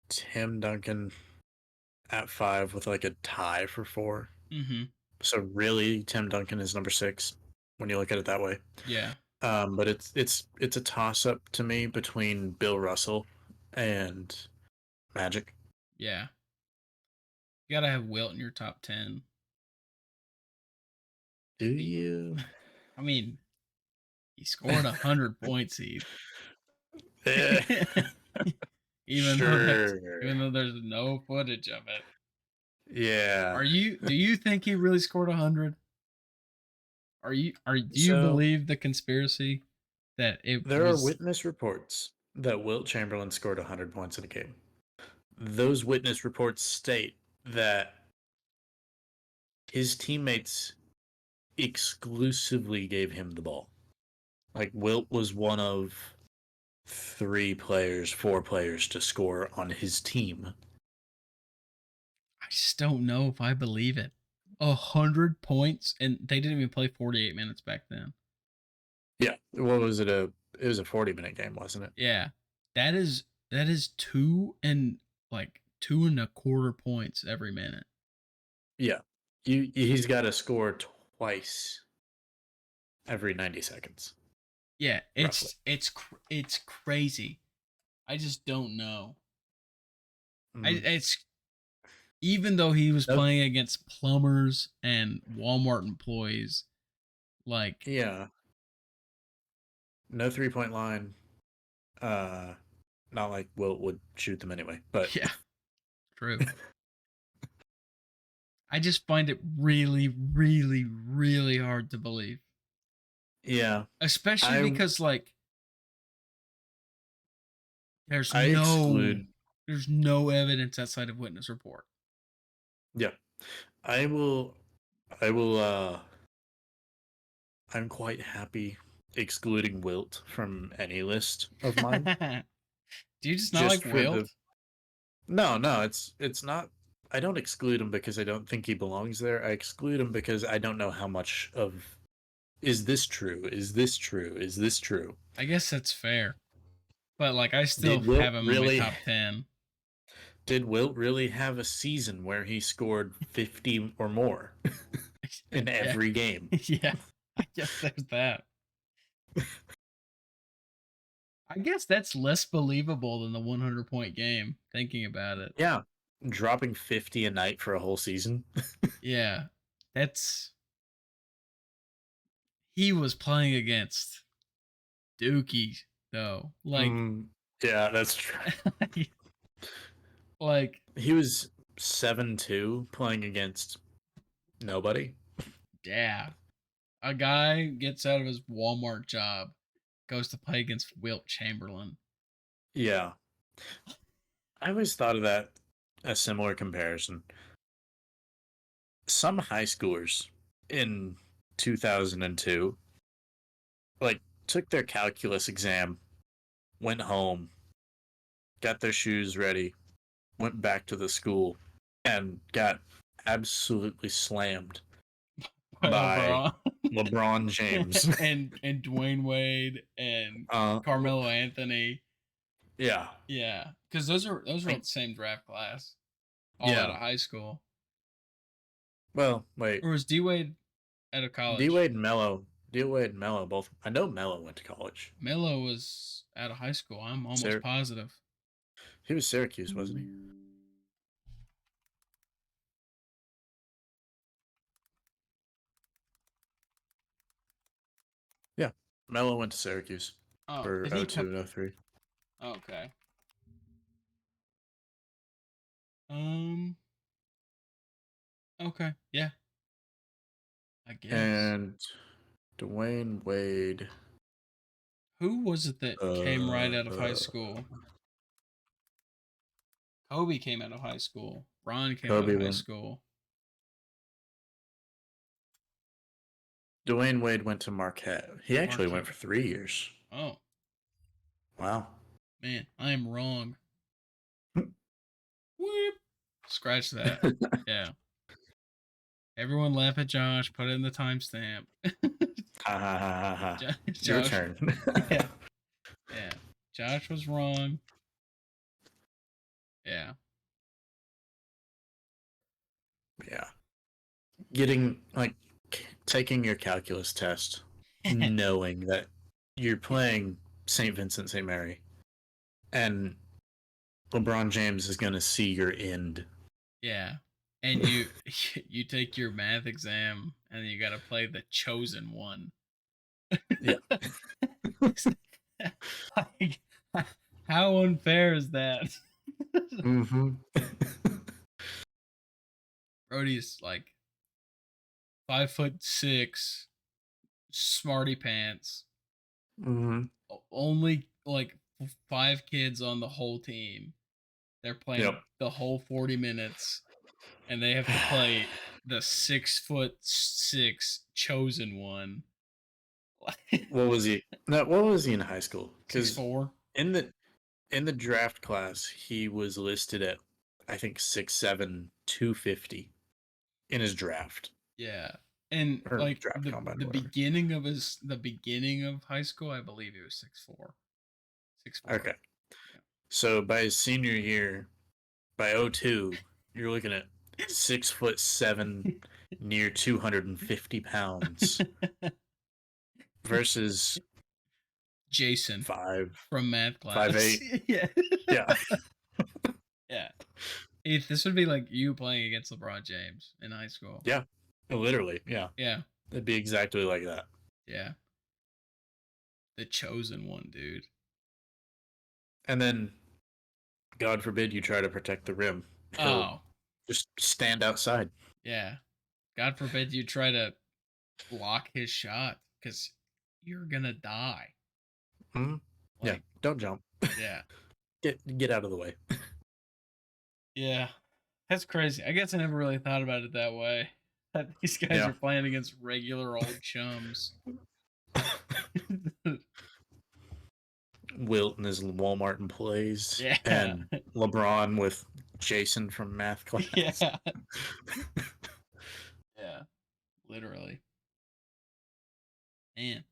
Tim Duncan at five with like a tie for four. Mm-hmm. So really, Tim Duncan is number six when you look at it that way. Yeah. But it's a toss up to me between Bill Russell and Magic. Yeah. You gotta have Wilt in your top 10. Do you? I mean, he scored 100 points, Heath. Eh, even though that's sure. even though there's no footage of it. Yeah. Do you think he really scored 100? Do you So believe the conspiracy that it there are was witness reports that Wilt Chamberlain scored 100 points in a game. Those witness reports state that his teammates exclusively gave him the ball. Like Wilt was one of four players to score on his team. I just don't know if I believe it. 100 points, and they didn't even play 48 minutes back then. Yeah, what was it? It was a 40-minute game, wasn't it? Yeah, that is 2.25 points every minute. Yeah, he's got to score twice every 90 seconds, Yeah, roughly. it's crazy. I just don't know. Mm. It's even though he was Nope. playing against plumbers and Walmart employees, like Yeah, no 3-point line. Uh, Not like Wilt would shoot them anyway, but Yeah, true. I just find it really, really, really hard to believe. yeah, Especially I because like there's I no exclude. there's no evidence outside of witness report. Yeah, I will. I will. I'm quite happy excluding Wilt from any list of mine, Do you just not just like for the. Wilt? No, it's not. I don't exclude him because I don't think he belongs there. I exclude him because I don't know how much of. Is this true? Is this true? Is this true? I guess that's fair. But like I still Did Wilt have him in my really? top 10. Did Wilt really have a season where he scored 50 or more in Yeah. every game? Yeah. I guess there's that. I guess that's less believable than the 100-point game, thinking about it. Yeah, dropping 50 a night for a whole season. Yeah. That's he was playing against Dookie though. Mm, yeah, that's true. Like He was 7-2 playing against nobody. yeah. A guy gets out of his Walmart job, goes to play against Wilt Chamberlain. Yeah. I always thought of that a similar comparison. Some high schoolers in 2002 like took their calculus exam, went home, got their shoes ready, went back to the school and got absolutely slammed By by LeBron LeBron James. and Dwayne Wade and uh Carmelo Anthony. yeah. Yeah, because those are all Like the same draft class, all out yeah. of high school. Well, wait. Or was D Wade out of D college? Wade and Mello. D Wade and Mello both. I know Mello went to college. Melo was out of high school. I'm almost Syr- positive. he was Syracuse, wasn't he? Yeah. Mello went to Syracuse Oh, for did he come? 02 and 03. Okay. Um. Okay. Yeah. I guess. And Dwayne Wade. Who was it that came right out of high Uh, school? Kobe came out of high school. Ron came out of Kobe high went. school. Dwayne Wade went to Marquette. He actually went Marquette. for 3 years. Oh Wow. man, I am wrong. Whoop. Scratch that. Yeah. Everyone laugh at Josh. Put it in the timestamp. Ha ha ha ha ha. Your Josh. turn. Yeah. Yeah. Josh was wrong. Yeah. Yeah. Getting like taking your calculus test, knowing that you're playing St. Vincent St. Mary, and LeBron James is going to see your end. Yeah. And you take your math exam and you got to play the chosen one. Yeah. Like, how unfair is that? Mm-hmm. Brody's like 5'6", smarty pants. Mm-hmm. Only like five kids on the whole team. They're playing Yep. the whole 40 minutes, and they have to play the 6'6" chosen one. What was he? No, what was he in high school? Six Because four. in the draft class, he was listed at I think 6'7", 250 in his draft Yeah. And or like draft combine the or whatever. beginning of the beginning of high school, I believe he was 6'4". 6'4". Okay. Yeah. So by his senior year, by '02, you're looking at 6'7", near 250 pounds versus Jason five, from math five class. eight. Yeah. Yeah. Yeah. If this would be like you playing against LeBron James in high school. Yeah. Literally. Yeah. Yeah. It'd be exactly like that. Yeah. the chosen one, dude. And then, God forbid, you try to protect the rim. He'll Oh, just stand outside. yeah. God forbid you try to block his shot because you're gonna die. Hmm. Yeah, Like, don't jump. yeah, Get out of the way. yeah. That's crazy. I guess I never really thought about it that way. That these guys Yeah. are playing against regular old chums. Wilt in his Walmart employees, Yeah, and LeBron with Jason from math class. yeah, yeah. Literally, man.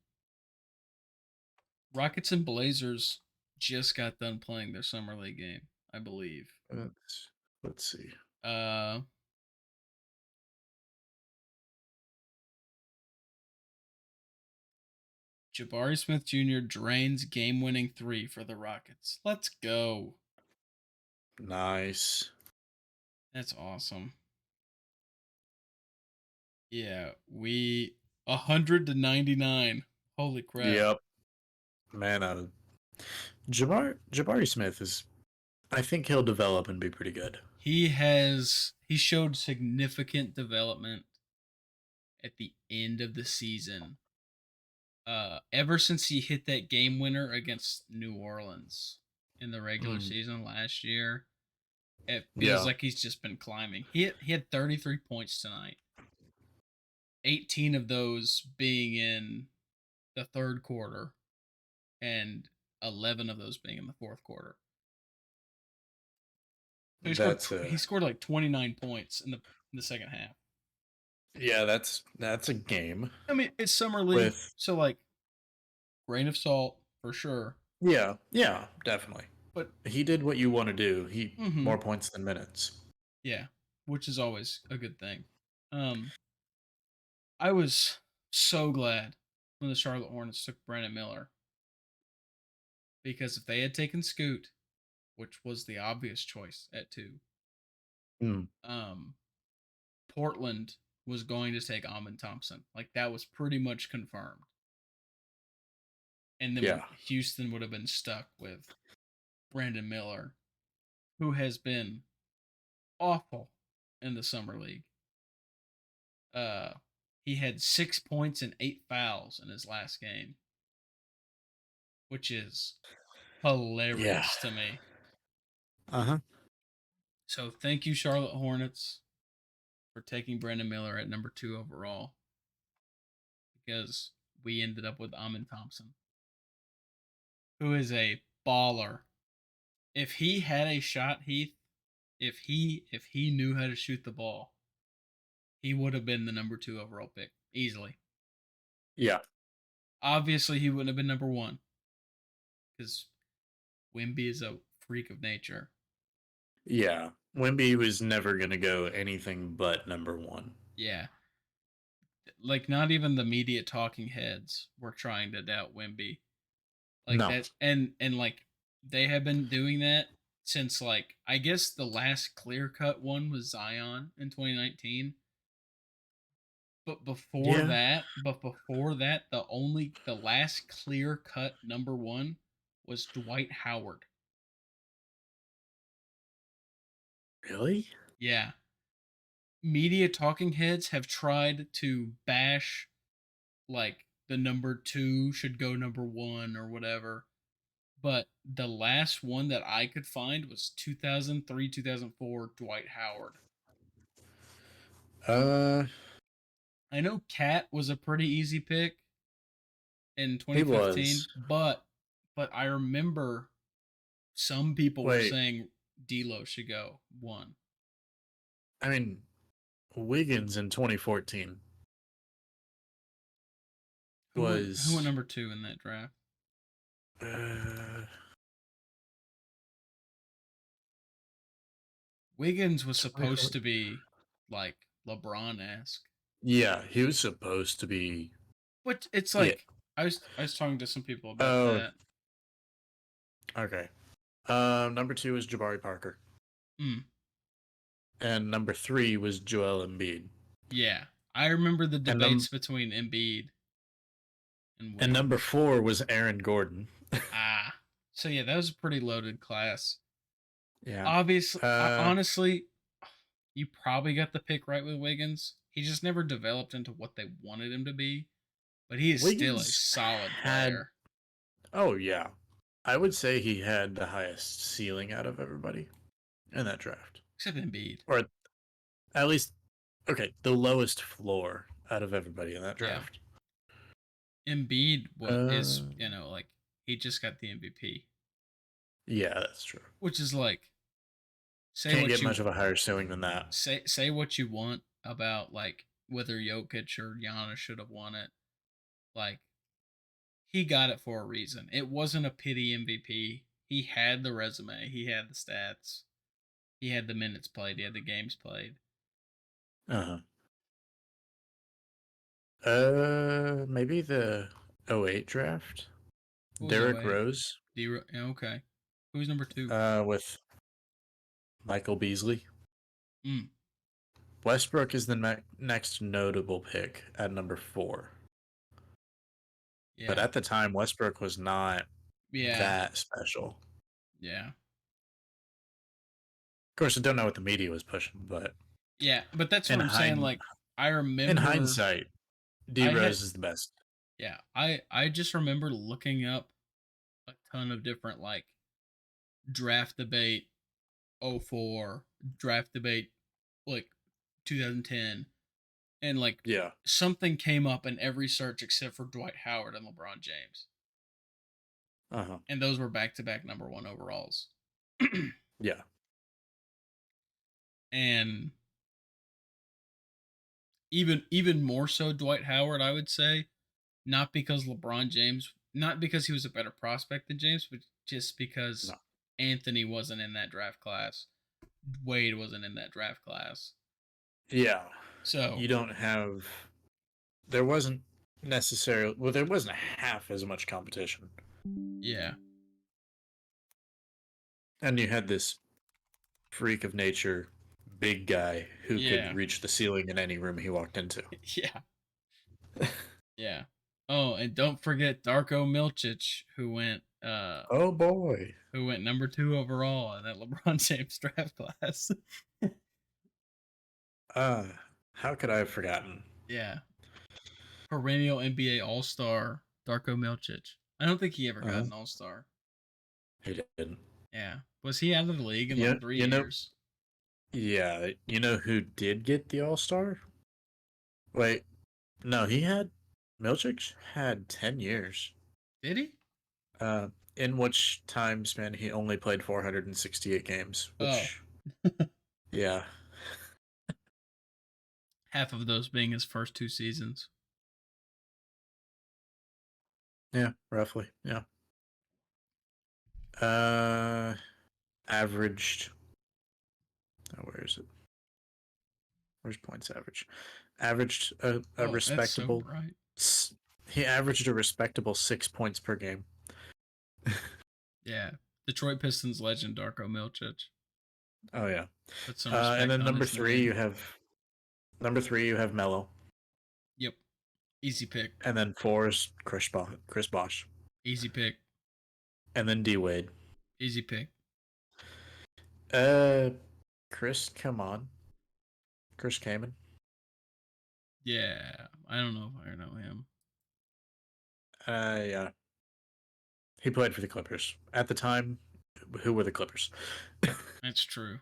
Rockets and Blazers just got done playing their summer league game, I believe. Let's see. Uh, Jabari Smith Jr. drains game-winning three for the Rockets. Let's go. Nice. That's awesome. Yeah, we 100-99. Holy crap. Yep. Man, Jabari Smith is. I think he'll develop and be pretty good. He showed significant development at the end of the season. Ever since he hit that game winner against New Orleans in the regular Mm, season last year, it feels yeah, like he's just been climbing. He had 33 points tonight. 18 of those being in the third quarter and 11 of those being in the fourth quarter. So that's he a scored like 29 points in the second half. yeah. That's a game I mean, it's summer league, with so like grain of salt for sure. yeah, definitely. But He did what you want to do. He mm-hmm, more points than minutes. yeah, which is always a good thing. Um, I was so glad when the Charlotte Hornets took Brandon Miller because if they had taken Scoot, which was the obvious choice at two, Mm, um, Portland was going to take Amon Thompson. Like that was pretty much confirmed. And then yeah, Houston would have been stuck with Brandon Miller, who has been awful in the summer league. Uh, he had 6 points and 8 fouls in his last game, which is yeah. hilarious to me. Uh-huh. So thank you, Charlotte Hornets, for taking Brandon Miller at number 2 overall because we ended up with Amon Thompson, who is a baller. If he had a shot, Heath, if he knew how to shoot the ball, he would have been the number 2 overall pick easily. Yeah. Obviously, he wouldn't have been number 1 because Wimby is a freak of nature. Yeah. Wimby was never gonna go anything but number one. Yeah, like not even the media talking heads were trying to doubt Wimby like No. that, and like they have been doing that since like I guess the last clear cut one was Zion in 2019. Yeah. But before that, the last clear cut number one was Dwight Howard. Really? Yeah, media talking heads have tried to bash like the number two should go number one or whatever. But the last one that I could find was 2003, 2004 Dwight Howard. Uh, I know Cat was a pretty easy pick in he was. 2015, but I remember some people were Wait, saying D'Lo should go one. I mean, Wiggins in 2014 Who went was number two in that draft? uh Wiggins was supposed 24. to be like LeBron esque, Yeah, he was supposed to be. but it's Yeah. like I was talking to some people about Oh, that. okay. Number two was Jabari Parker, Mm, and number three was Joel Embiid. yeah, I remember the And debates between Embiid. and And number Wiggins. 4 was Aaron Gordon. Ah, so yeah, that was a pretty loaded class. Yeah. Obviously, Uh, honestly, you probably got the pick right with Wiggins. He just never developed into what they wanted him to be, but he is still a Wiggins solid had. player. Oh yeah, I would say he had the highest ceiling out of everybody in that draft, Except Embiid. or at least okay, the lowest floor out of everybody in that Yeah. draft. Embiid what is, Uh, like he just got the MVP. yeah, that's true. Which is like say Can't what get you much of a higher ceiling than that. say what you want about like whether Jokic or Giannis should have won it. Like he got it for a reason. It wasn't a pity MVP. He had the resume, he had the stats, he had the minutes played, he had the games played. Uh huh. Maybe the '08 draft. What was Derrick 08? Rose. Okay. Who's number two? With Michael Beasley. Mm, Westbrook is the next notable pick at number 4. But yeah. at the time, Westbrook was not Yeah. that special. Yeah. Of course, I don't know what the media was pushing, but Yeah. But that's what in I'm saying. hind Like, I in remember hindsight, D I had, Rose is the best. yeah, I just remember looking up a ton of different, like, draft debate 04, draft debate, like, 2010. And, like, Yeah. something came up in every search except for Dwight Howard and LeBron James. Uh huh. And those were back to back number one overalls. Yeah. And even more so Dwight Howard, I would say, not because LeBron James, not because he was a better prospect than James, but just because No. Anthony wasn't in that draft class. Wade wasn't in that draft class. Yeah. So, You don't have. There wasn't necessarily. Well, there wasn't half as much competition, yeah. and you had this freak of nature, big guy who could Yeah. reach the ceiling in any room he walked into. Yeah. Yeah. Oh, and don't forget Darko Milicic, Oh boy. who went number 2 overall in that LeBron James draft class. Uh, how could I have forgotten? Yeah. Perennial NBA All-Star Darko Milicic. I don't think he ever got Uh, an All-Star. he didn't. Yeah. Was he out of the league in Yeah, like 3 you know, years? yeah, you know who did get the All Star? Wait, no, he had Milchik had 10 years. Did he? Uh, in which time span he only played 468 games, Oh. which yeah, Half of those being his first 2 seasons. yeah, roughly, yeah. Uh, averaged. Oh, where is it? Where's points average? Averaged a Oh, that's so respectable. bright. He averaged a respectable 6 points per game. Yeah. Detroit Pistons legend Darko Milicic. Oh yeah. Put some And respect then on his name. number three you have Mello, Yep. Easy pick. and then 4 is Chris Bosh, Easy pick. and then D Wade. Easy pick. Uh, come on, Chris Kaman. Yeah. I don't know if I know him. Yeah, he played for the Clippers at the time. Who were the Clippers? That's true.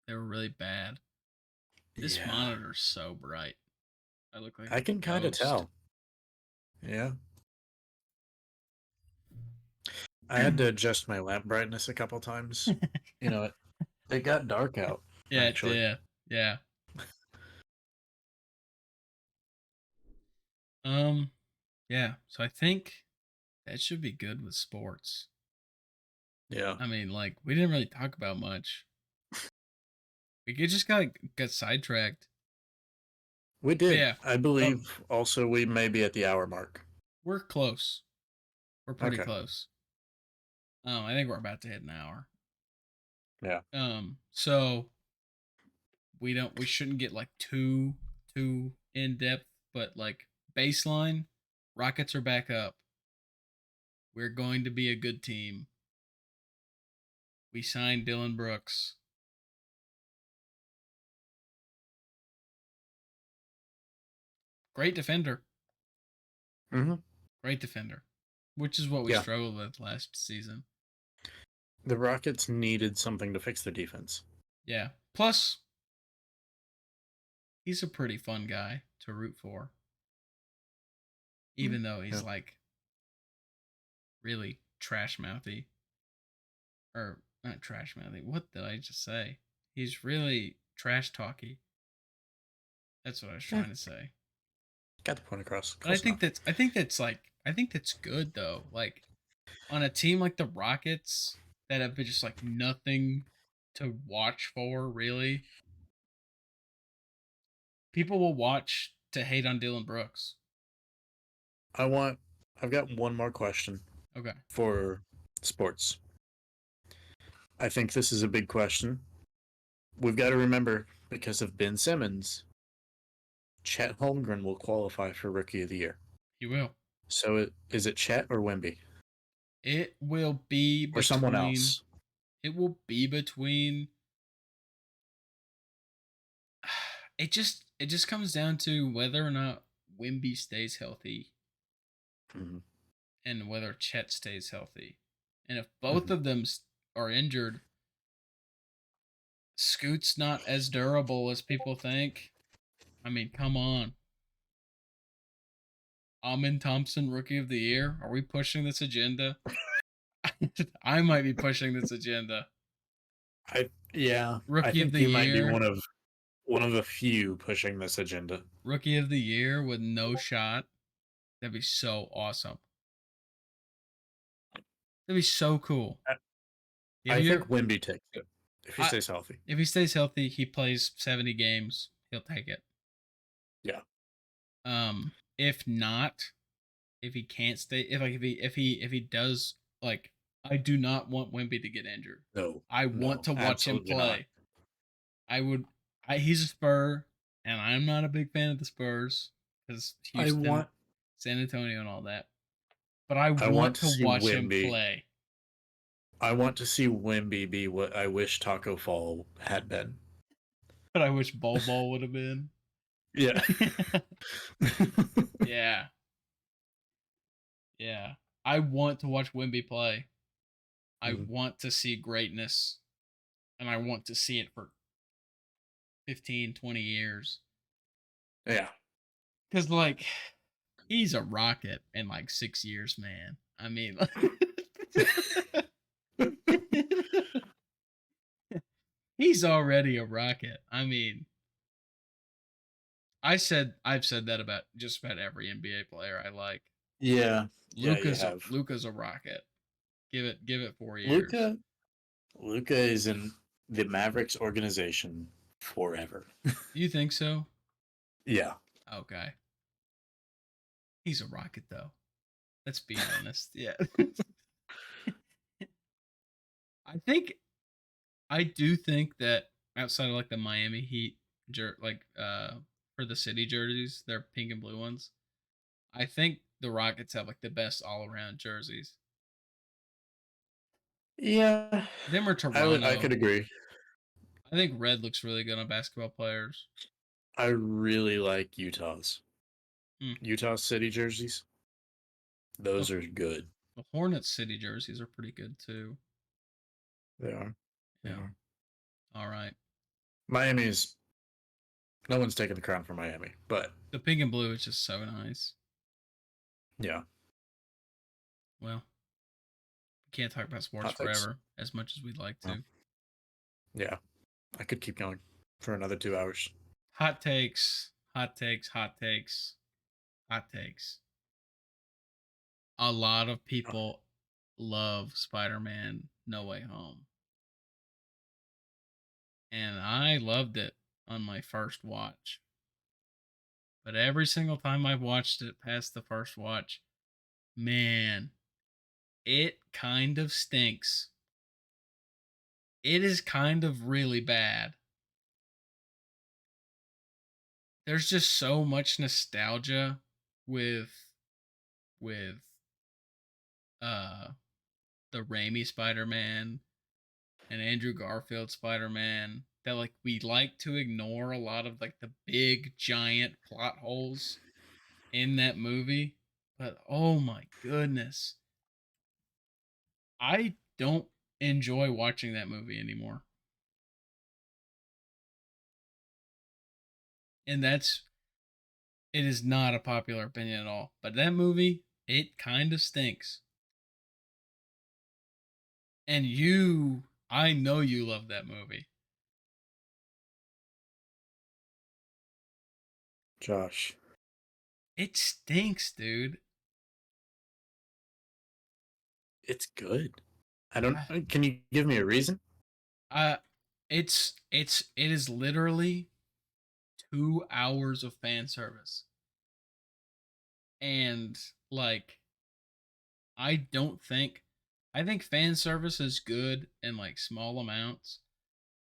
They were really bad. This Yeah, monitor's so bright. I look like I a can kind of ghost. tell. Yeah, I had to adjust my lamp brightness a couple times. You know, it got dark out Yeah, it actually. did. Yeah. Um, yeah. So I think that should be good with sports. Yeah, I mean, like we didn't really talk about much. Just got sidetracked. we But did. yeah. I Um, believe also we may be at the hour mark. we're close. We're pretty Okay. close. I think we're about to hit an hour. Yeah. So we shouldn't get like too in depth, but like baseline, Rockets are back up. We're going to be a good team. We signed Dylan Brooks. Great defender. Mm-hmm. Great defender. Which is what we Yeah. struggled with last season. The Rockets needed something to fix their defense. Yeah. Plus, he's a pretty fun guy to root for. Mm, Even though he's yeah. like really trash mouthy. Or not trash mouthy. What did I just say? He's really trash talky. That's what I was Yeah. trying to say. Got the point across. But I Close think enough. that's good though. Like on a team like the Rockets that have been just like nothing to watch for really. People will watch to hate on Dylan Brooks. I've got one more question Okay. for sports. I think this is a big question. We've got to remember, because of Ben Simmons, Chet Holmgren will qualify for Rookie of the Year. He will. So is it Chet or Wemby? It will be Or someone between else? it will be between it just comes down to whether or not Wimby stays healthy Mm-hmm. and whether Chet stays healthy. And if both Mm-hmm. of them are injured, Scoot's not as durable as people think. I mean, come on. Amin Thompson, Rookie of the Year. Are we pushing this agenda? I might be pushing this agenda. I Rookie of think the you might be Year. one of the few pushing this agenda. Rookie of the Year with no shot. That'd be so awesome. That'd be so cool. I, If I you, think Wemby takes it if he I, stays healthy. if he stays healthy, he plays 70 games. He'll take it. Yeah. If not, if he can't stay, if he does, like, I do not want Wemby to get injured. No. I want No. to watch him Absolutely not. play. I would. He's a Spur, and I'm not a big fan of the Spurs because I Houston, want San Antonio, and all that. But I I want want to to see watch him Wemby. play. I want to see Wemby be what I wish Taco Fall had been. But I wish Bol Bol would have been. Yeah. Yeah, yeah. I want to watch Wimby play. I Mhm. want to see greatness, and I want to see it for 15, 20 years. Yeah. Because, like, he's a rocket in like 6 years, man. I mean, he's already a rocket. I mean, I've said that about just about every NBA player I like. Yeah. Yeah, you Luca's have. Luca's a rocket. Give it 4 years. Luca Luca is in the Mavericks organization forever. You think so? Yeah. Okay. He's a rocket though. Let's be honest. Yeah. I think I do think that outside of like the Miami Heat for the city jerseys, they're pink and blue ones. I think the Rockets have like the best all-around jerseys. Yeah. Them or I Toronto. could agree. I think red looks really good on basketball players. I really like Utah's. Hmm. Utah City jerseys. The, Those are good. the Hornets city jerseys are pretty good too. They are. They Yeah. are. All right. Miami's no one's taking the crown from Miami, but The pink and blue is just so nice. yeah. Well, we can't talk about sports Hot takes. forever as much as we'd like Well, to. yeah. I could keep going for another 2 hours. Hot takes, hot takes, hot takes, hot takes. A lot of Oh, people love Spider-Man No Way Home. And I loved it on my first watch. But every single time I've watched it past the first watch, man, it kind of stinks. It is kind of really bad. There's just so much nostalgia with with uh the Raimi Spider-Man and Andrew Garfield Spider-Man that like we like to ignore a lot of like the big giant plot holes in that movie. But oh my goodness, I don't enjoy watching that movie anymore. And that's it is not a popular opinion at all. But that movie, it kind of stinks. And I know you love that movie. Josh, It stinks, dude. it's good. I don't. I, Can you give me a reason? I it is literally 2 hours of fan service. And like I don't think I think fan service is good in like small amounts,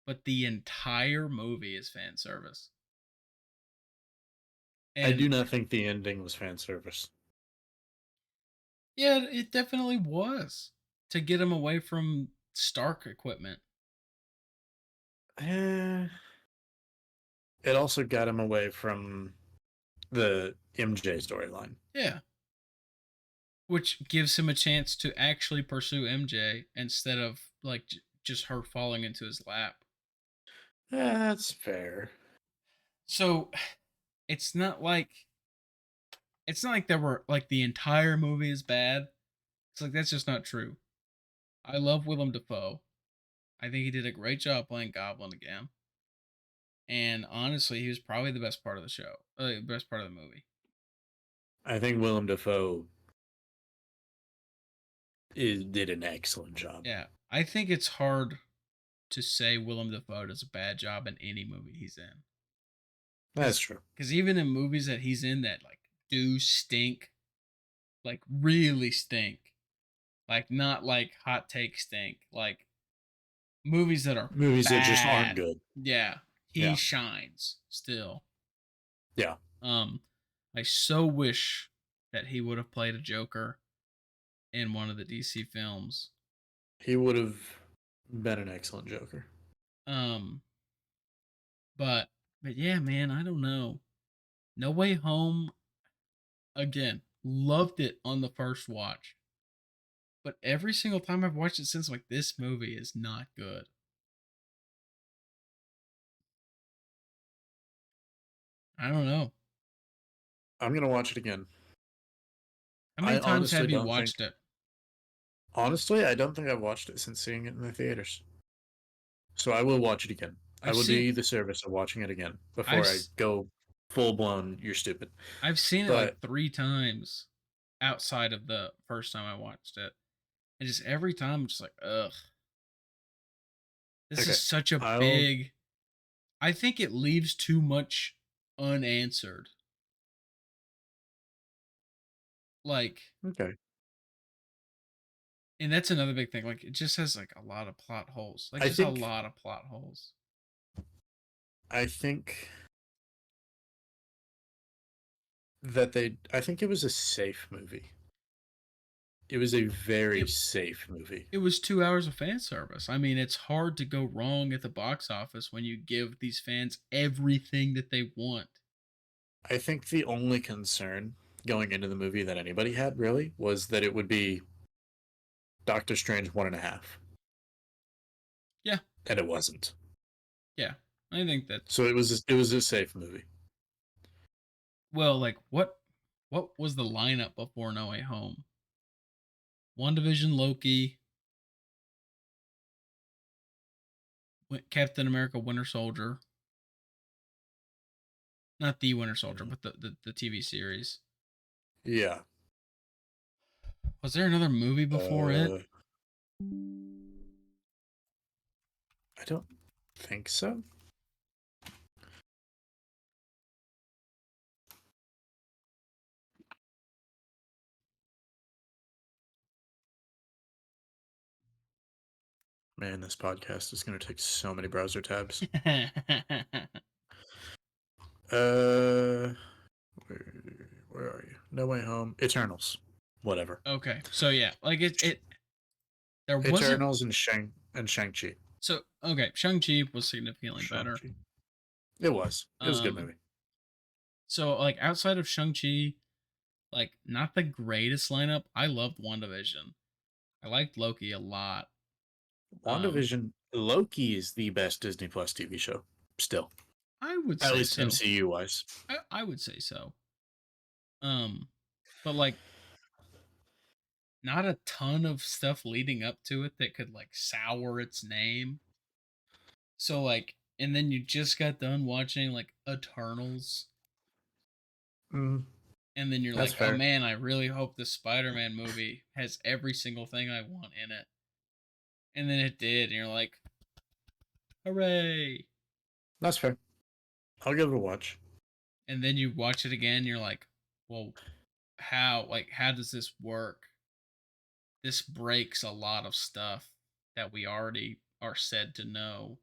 but the entire movie is fan service. I do And not think the ending was fan service. yeah, it definitely was to get him away from Stark equipment. Eh, it also got him away from the MJ storyline. Yeah, which gives him a chance to actually pursue MJ instead of like just her falling into his lap. That's fair. So it's not like there were like the entire movie is bad. It's like that's just not true. I love Willem Dafoe. I think he did a great job playing Goblin again. And honestly, he was probably the best part of the show, best part of the movie. I think Willem Dafoe did an excellent job. Yeah, I think it's hard to say Willem Dafoe does a bad job in any movie he's in. That's true. Because even in movies that he's in that like do stink, like really stink, like not like hot take stink, like movies that are Movies that just aren't bad. good. Yeah, he Yeah. shines still. Yeah. Um, I so wish that he would have played a Joker in one of the DC films. He would have been an excellent Joker. Um, but yeah, man, I don't know. No Way Home again. Loved it on the first watch, but every single time I've watched it since, like this movie is not good. I don't know. I'm gonna watch it again. How many I times honestly have you don't think. watched it? Honestly, I don't think I've watched it since seeing it in the theaters. So I will watch it again. I I've will do seen you the service of watching it again I've before I go full blown. You're stupid. I've seen it But like 3 times outside of the first time I watched it. And just every time I'm just like, ugh. This is okay, such a I'll. big I think it leaves too much unanswered. Like Okay, and that's another big thing. Like it just has like a lot of plot holes. Like I just a think. lot of plot holes. I think that they. I think it was a safe movie. It was a very It safe movie. it was 2 hours of fan service. I mean, it's hard to go wrong at the box office when you give these fans everything that they want. I think the only concern going into the movie that anybody had really was that it would be Doctor Strange 1.5, Yeah, and it wasn't. yeah. I think that So it was a safe movie. well, like what was the lineup before No Way Home? One Division Loki, Captain America Winter Soldier. Not the Winter Soldier, Mhm. but the TV series. Yeah. Was there another movie before it? Uh, I don't think so. Man, this podcast is going to take so many browser tabs. Uh, where are you? No Way Home. Eternals. whatever. Okay. So yeah, like it there wasn't Eternals and Shang-Chi. so okay, Shang-Chi was significantly better. Shang-Chi. It was. It was a good Um movie. so like outside of Shang-Chi, like not the greatest lineup. I loved WandaVision. I liked Loki a lot. Um WandaVision, Loki is the best Disney Plus TV show. Still. I would At say least so. MCU wise. I would say so. Um but like not a ton of stuff leading up to it that could like sour its name. So like and then you just got done watching like Eternals Mm, and then you're that's like, "Oh fair. man, I really hope the Spider-Man movie has every single thing I want in it." And then it did and you're like, "Hooray." That's fair. I'll give it a watch. And then you watch it again and you're like, "Well, how does this work?" This breaks a lot of stuff that we already are said to know.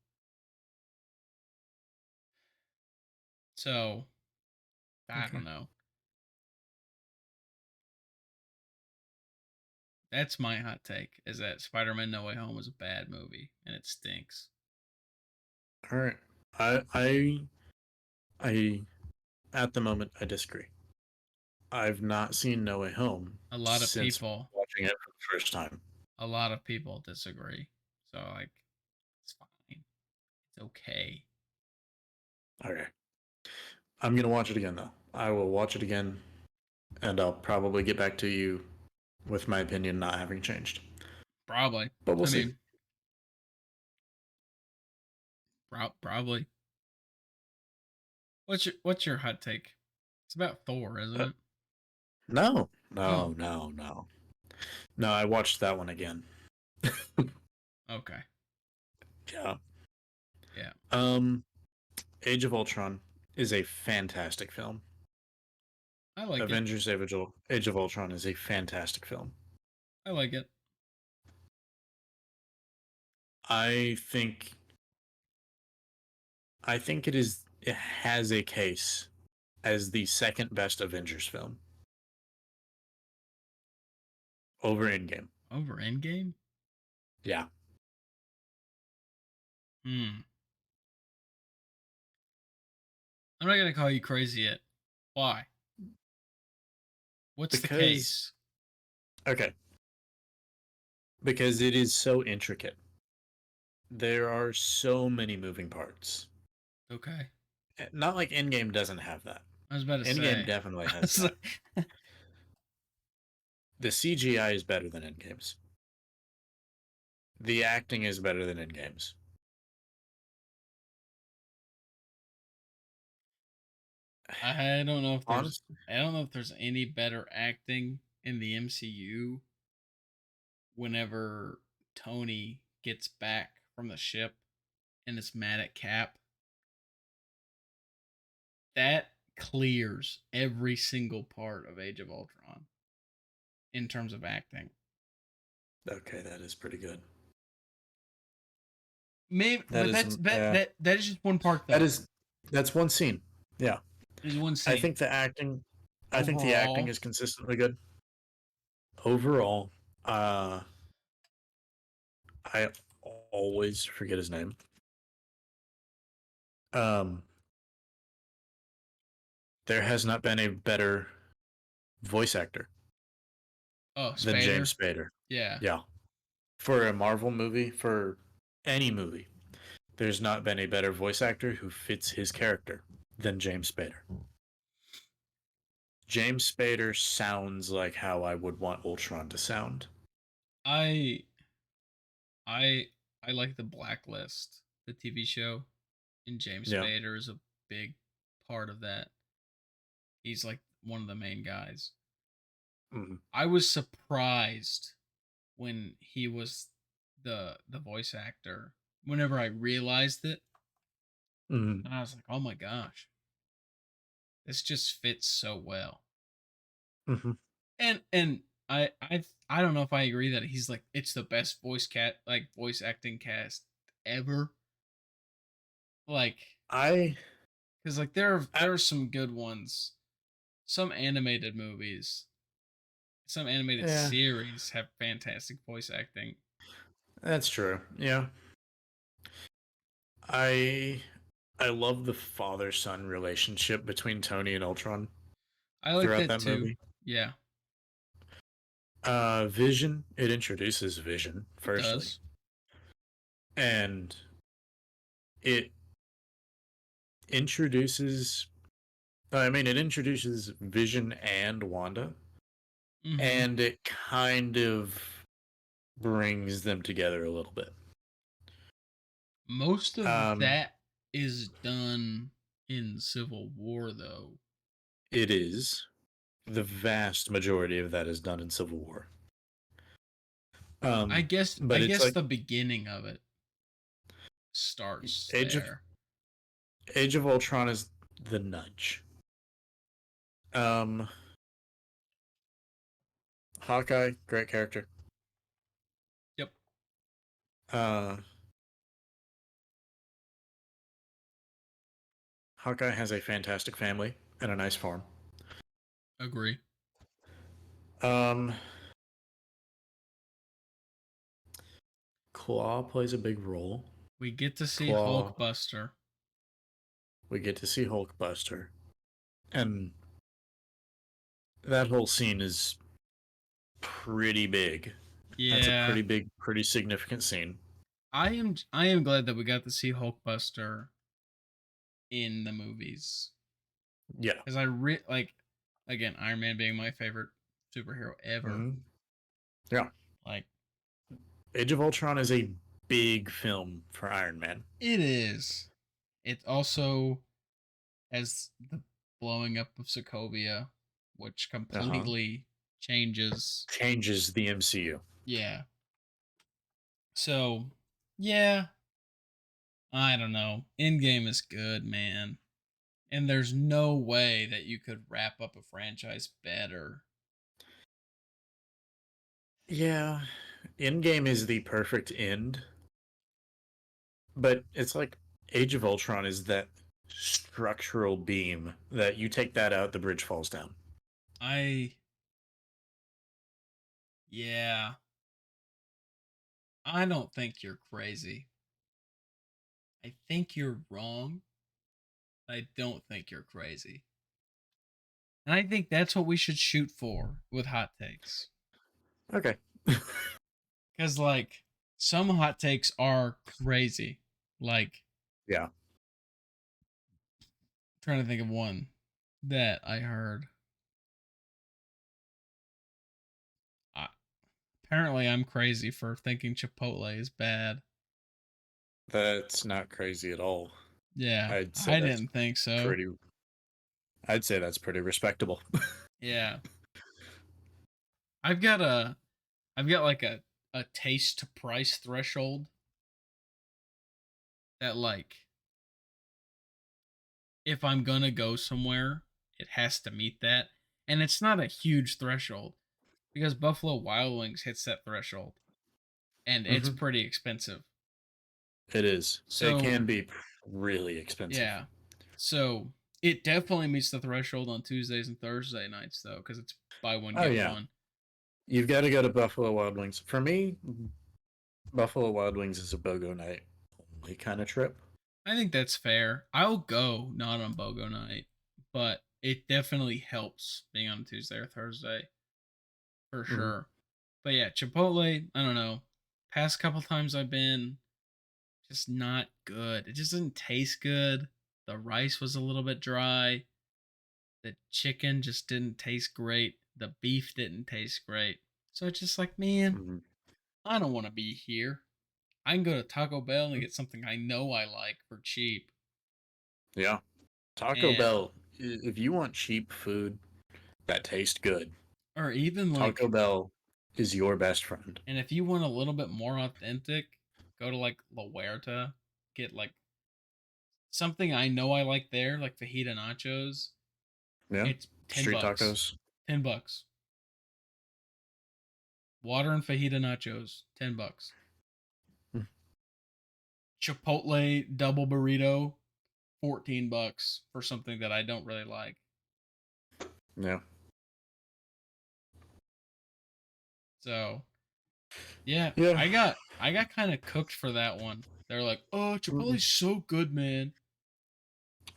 So, I Okay. don't know. That's my hot take is that Spider-Man No Way Home is a bad movie and it stinks. All right. I at the moment I disagree. I've not seen No Way Home A lot of since people watching it for the first time. a lot of people disagree. So like it's fine. It's okay. Okay. I'm gonna watch it again though. I will watch it again and I'll probably get back to you with my opinion not having changed. Probably. But we'll I see. mean, probably. What's your hot take? It's about Thor, isn't Uh, it? no, Oh, no, no, no. No, I watched that one again. okay. Yeah. Yeah. Um, Age of Ultron is a fantastic film. I like it. Avengers Age of Ultron is a fantastic film. I like it. I think it has a case as the second best Avengers film over Endgame. Over Endgame? Yeah. Hmm. I'm not gonna call you crazy yet. Why? What's the Because case? okay, because it is so intricate. There are so many moving parts. Okay. Not like Endgame doesn't have that. I was about to Endgame say. definitely I has was that. like, The CGI is better than Endgame's. The acting is better than Endgame's. I don't know if there's Honestly, I don't know if there's any better acting in the MCU whenever Tony gets back from the ship and is mad at Cap. That clears every single part of Age of Ultron in terms of acting. okay, that is pretty good. Maybe, That but is yeah. that is just one part That though. is that's one scene. Yeah. There's one I scene. think the acting I think the acting Overall, is consistently good. Overall, uh I always forget his name. Um there has not been a better voice actor oh than Spader, James Spader. yeah, Yeah. For a Marvel movie, for any movie, there's not been a better voice actor who fits his character than James Spader. James Spader sounds like how I would want Ultron to sound. I I I like the Blacklist, the TV show, and James Yeah. Spader is a big part of that. He's like one of the main guys. Mhm. I was surprised when he was the voice actor. Whenever I realized it, Mhm. and I was like, "Oh my gosh, this just fits so well." Mhm. And I don't know if I agree that he's like it's the best voice acting cast ever. Like, I because like there are some good ones, some animated movies, Some animated Yeah, series have fantastic voice acting. that's true. Yeah, I I love the father son relationship between Tony and Ultron I like throughout that that too. movie. Yeah, Vision, it introduces Vision it firstly, does. and it introduces. I mean, it introduces Vision and Wanda, Hmm. and it kind of brings them together a little bit. Most of Um, that is done in Civil War, though. it is the vast majority of that is done in Civil War. I Um, guess I but it's guess like the beginning of it starts Age of there. Age of Ultron is the nudge. Um, Hawkeye, great character. Yep, Uh, Hawkeye has a fantastic family and a nice farm. agree. Um, Claw plays a big role. We get to see Claw, Hulkbuster. we get to see Hulkbuster, and that whole scene is pretty big. That's a Yeah, pretty big, pretty significant scene. I am glad that we got to see Hulkbuster in the movies Yeah. because like again Iron Man being my favorite superhero ever. Hmm. Yeah. Like Age of Ultron is a big film for Iron Man. it is. It also has the blowing up of Sokovia, which Uh huh. completely changes. Changes the MCU. Yeah. So yeah, I don't know. Endgame is good, man. And there's no way that you could wrap up a franchise better. Yeah. Endgame is the perfect end, but it's like Age of Ultron is that structural beam that you take that out, the bridge falls down. I Yeah, I don't think you're crazy. I think you're wrong. I don't think you're crazy. And I think that's what we should shoot for with hot takes. Okay. Cuz like some hot takes are crazy. Like Yeah. trying to think of one that I heard. I, Apparently I'm crazy for thinking Chipotle is bad. That's not crazy at all. Yeah, I'd say I that's didn't think so. pretty I'd say that's pretty respectable. Yeah. I've got a I've got like a taste to price threshold that like if I'm going to go somewhere, it has to meet that. And it's not a huge threshold because Buffalo Wild Wings hits that threshold and it's Hmm. pretty expensive. It is. It So, can be really expensive. yeah. So, it definitely meets the threshold on Tuesdays and Thursday nights though cuz it's buy one Oh get yeah. one. You've got to go to Buffalo Wild Wings. For me, Buffalo Wild Wings is a BOGO night only kind of trip. I think that's fair. I'll go not on BOGO night, but it definitely helps being on Tuesday or Thursday for Hmm. sure. But yeah, Chipotle, I don't know. Past couple times I've been, just not good. It just didn't taste good. The rice was a little bit dry. The chicken just didn't taste great. The beef didn't taste great. So it's just like, man, Hmm. I don't want to be here. I can go to Taco Bell and get something I know I like for cheap. Yeah. Taco And Bell, if you want cheap food that tastes good, or even Taco like Bell is your best friend. and if you want a little bit more authentic, go to like La Huerta, get like something I know I like there, like fajita nachos. Yeah. It's 10 Street bucks. tacos. 10 bucks. Water and fajita nachos, 10 bucks. Hmm. Chipotle double burrito, 14 bucks for something that I don't really like. Yeah. So yeah, Yeah. I got kind of cooked for that one. They're like, "Oh, Mm. Chipotle's so good, man."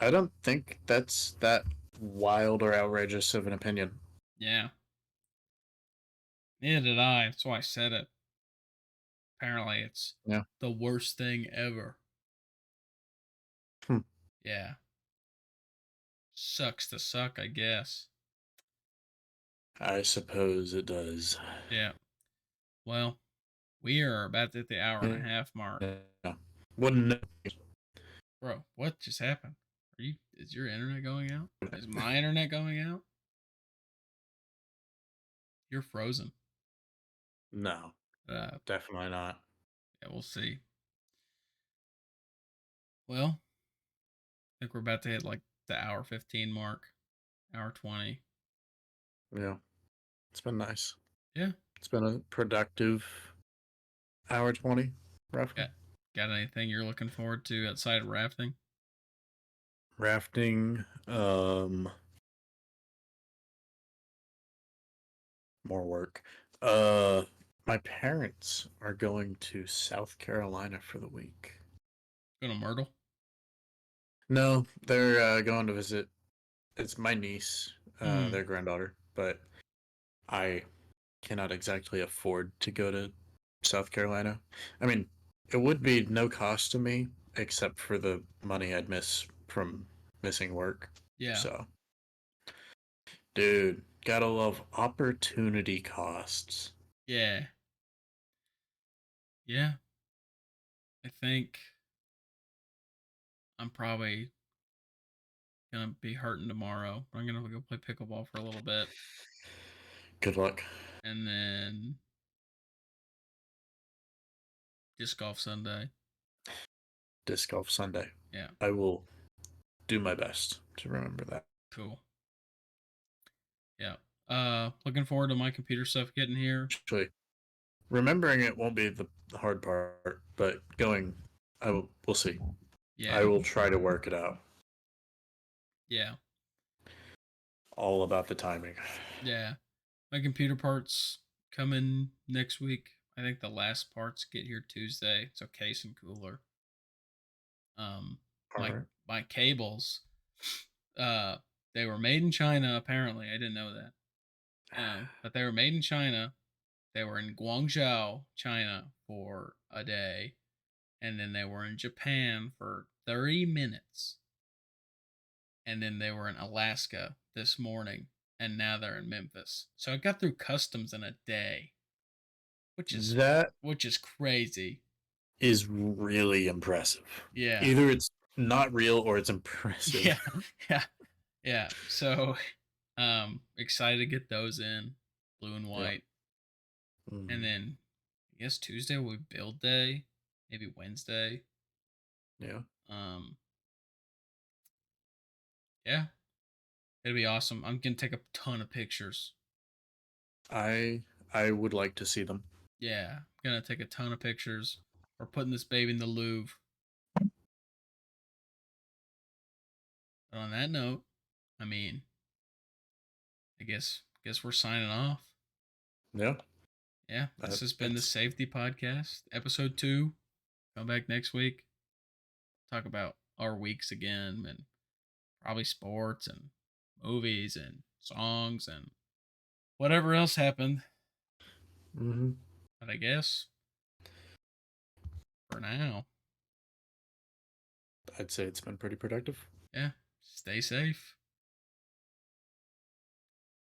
I don't think that's that wild or outrageous of an opinion. Yeah, neither did I. That's why I said it. Apparently, it's Yeah. the worst thing ever. Hmm. Yeah, sucks to suck, I guess. I suppose it does. Yeah. Well, we are about at the hour and a half mark. Yeah. Wouldn't know. Bro, what just happened? Is your internet going out? Is my internet going out? You're frozen. No, Uh definitely not. yeah, we'll see. Well, I think we're about to hit like the hour 15 mark, hour 20. Yeah. It's been nice. Yeah. It's been a productive hour 20, roughly. Got anything you're looking forward to outside of rafting? Rafting, more work. Uh, my parents are going to South Carolina for the week. Gonna Myrtle? No, they're going to visit. It's my niece, Hmm. their granddaughter, but I cannot exactly afford to go to South Carolina. I mean, it would be no cost to me except for the money I'd miss from missing work. Yeah. So, dude, gotta love opportunity costs. Yeah. Yeah. I think I'm probably gonna be hurting tomorrow. I'm gonna go play pickleball for a little bit. Good luck. And then disc golf Sunday. Disc golf Sunday. Yeah. I will do my best to remember that. Cool. Yeah. Looking forward to my computer stuff getting here. Actually, remembering it won't be the hard part, but going, we'll see. I Yeah. will try to work it out. Yeah. All about the timing. Yeah. My computer parts come in next week. I think the last parts get here Tuesday. So case and cooler. Um, All my right. my cables, uh, they were made in China. Apparently, I didn't know that. But they were made in China. They were in Guangzhou, China, for a day, and then they were in Japan for 30 minutes, and then they were in Alaska this morning, and now they're in Memphis. So I got through customs in a day, which is That which is crazy. is really impressive. Yeah. Either it's not real or it's impressive. Yeah. Yeah. Yeah. So excited to get those in blue and Yeah. white. And Mm, then I guess Tuesday will be build day, maybe Wednesday. yeah. Um yeah, it'll be awesome. I'm gonna take a ton of pictures. I I would like to see them. Yeah, I'm gonna take a ton of pictures. We're putting this baby in the Louvre. But on that note, I mean, I guess we're signing off. Yeah. Yeah, this has been the It's Safety Podcast, episode 2. Come back next week. Talk about our weeks again and probably sports and movies and songs and whatever else happened. mhm. But I guess for now, I'd say it's been pretty productive. yeah, stay safe.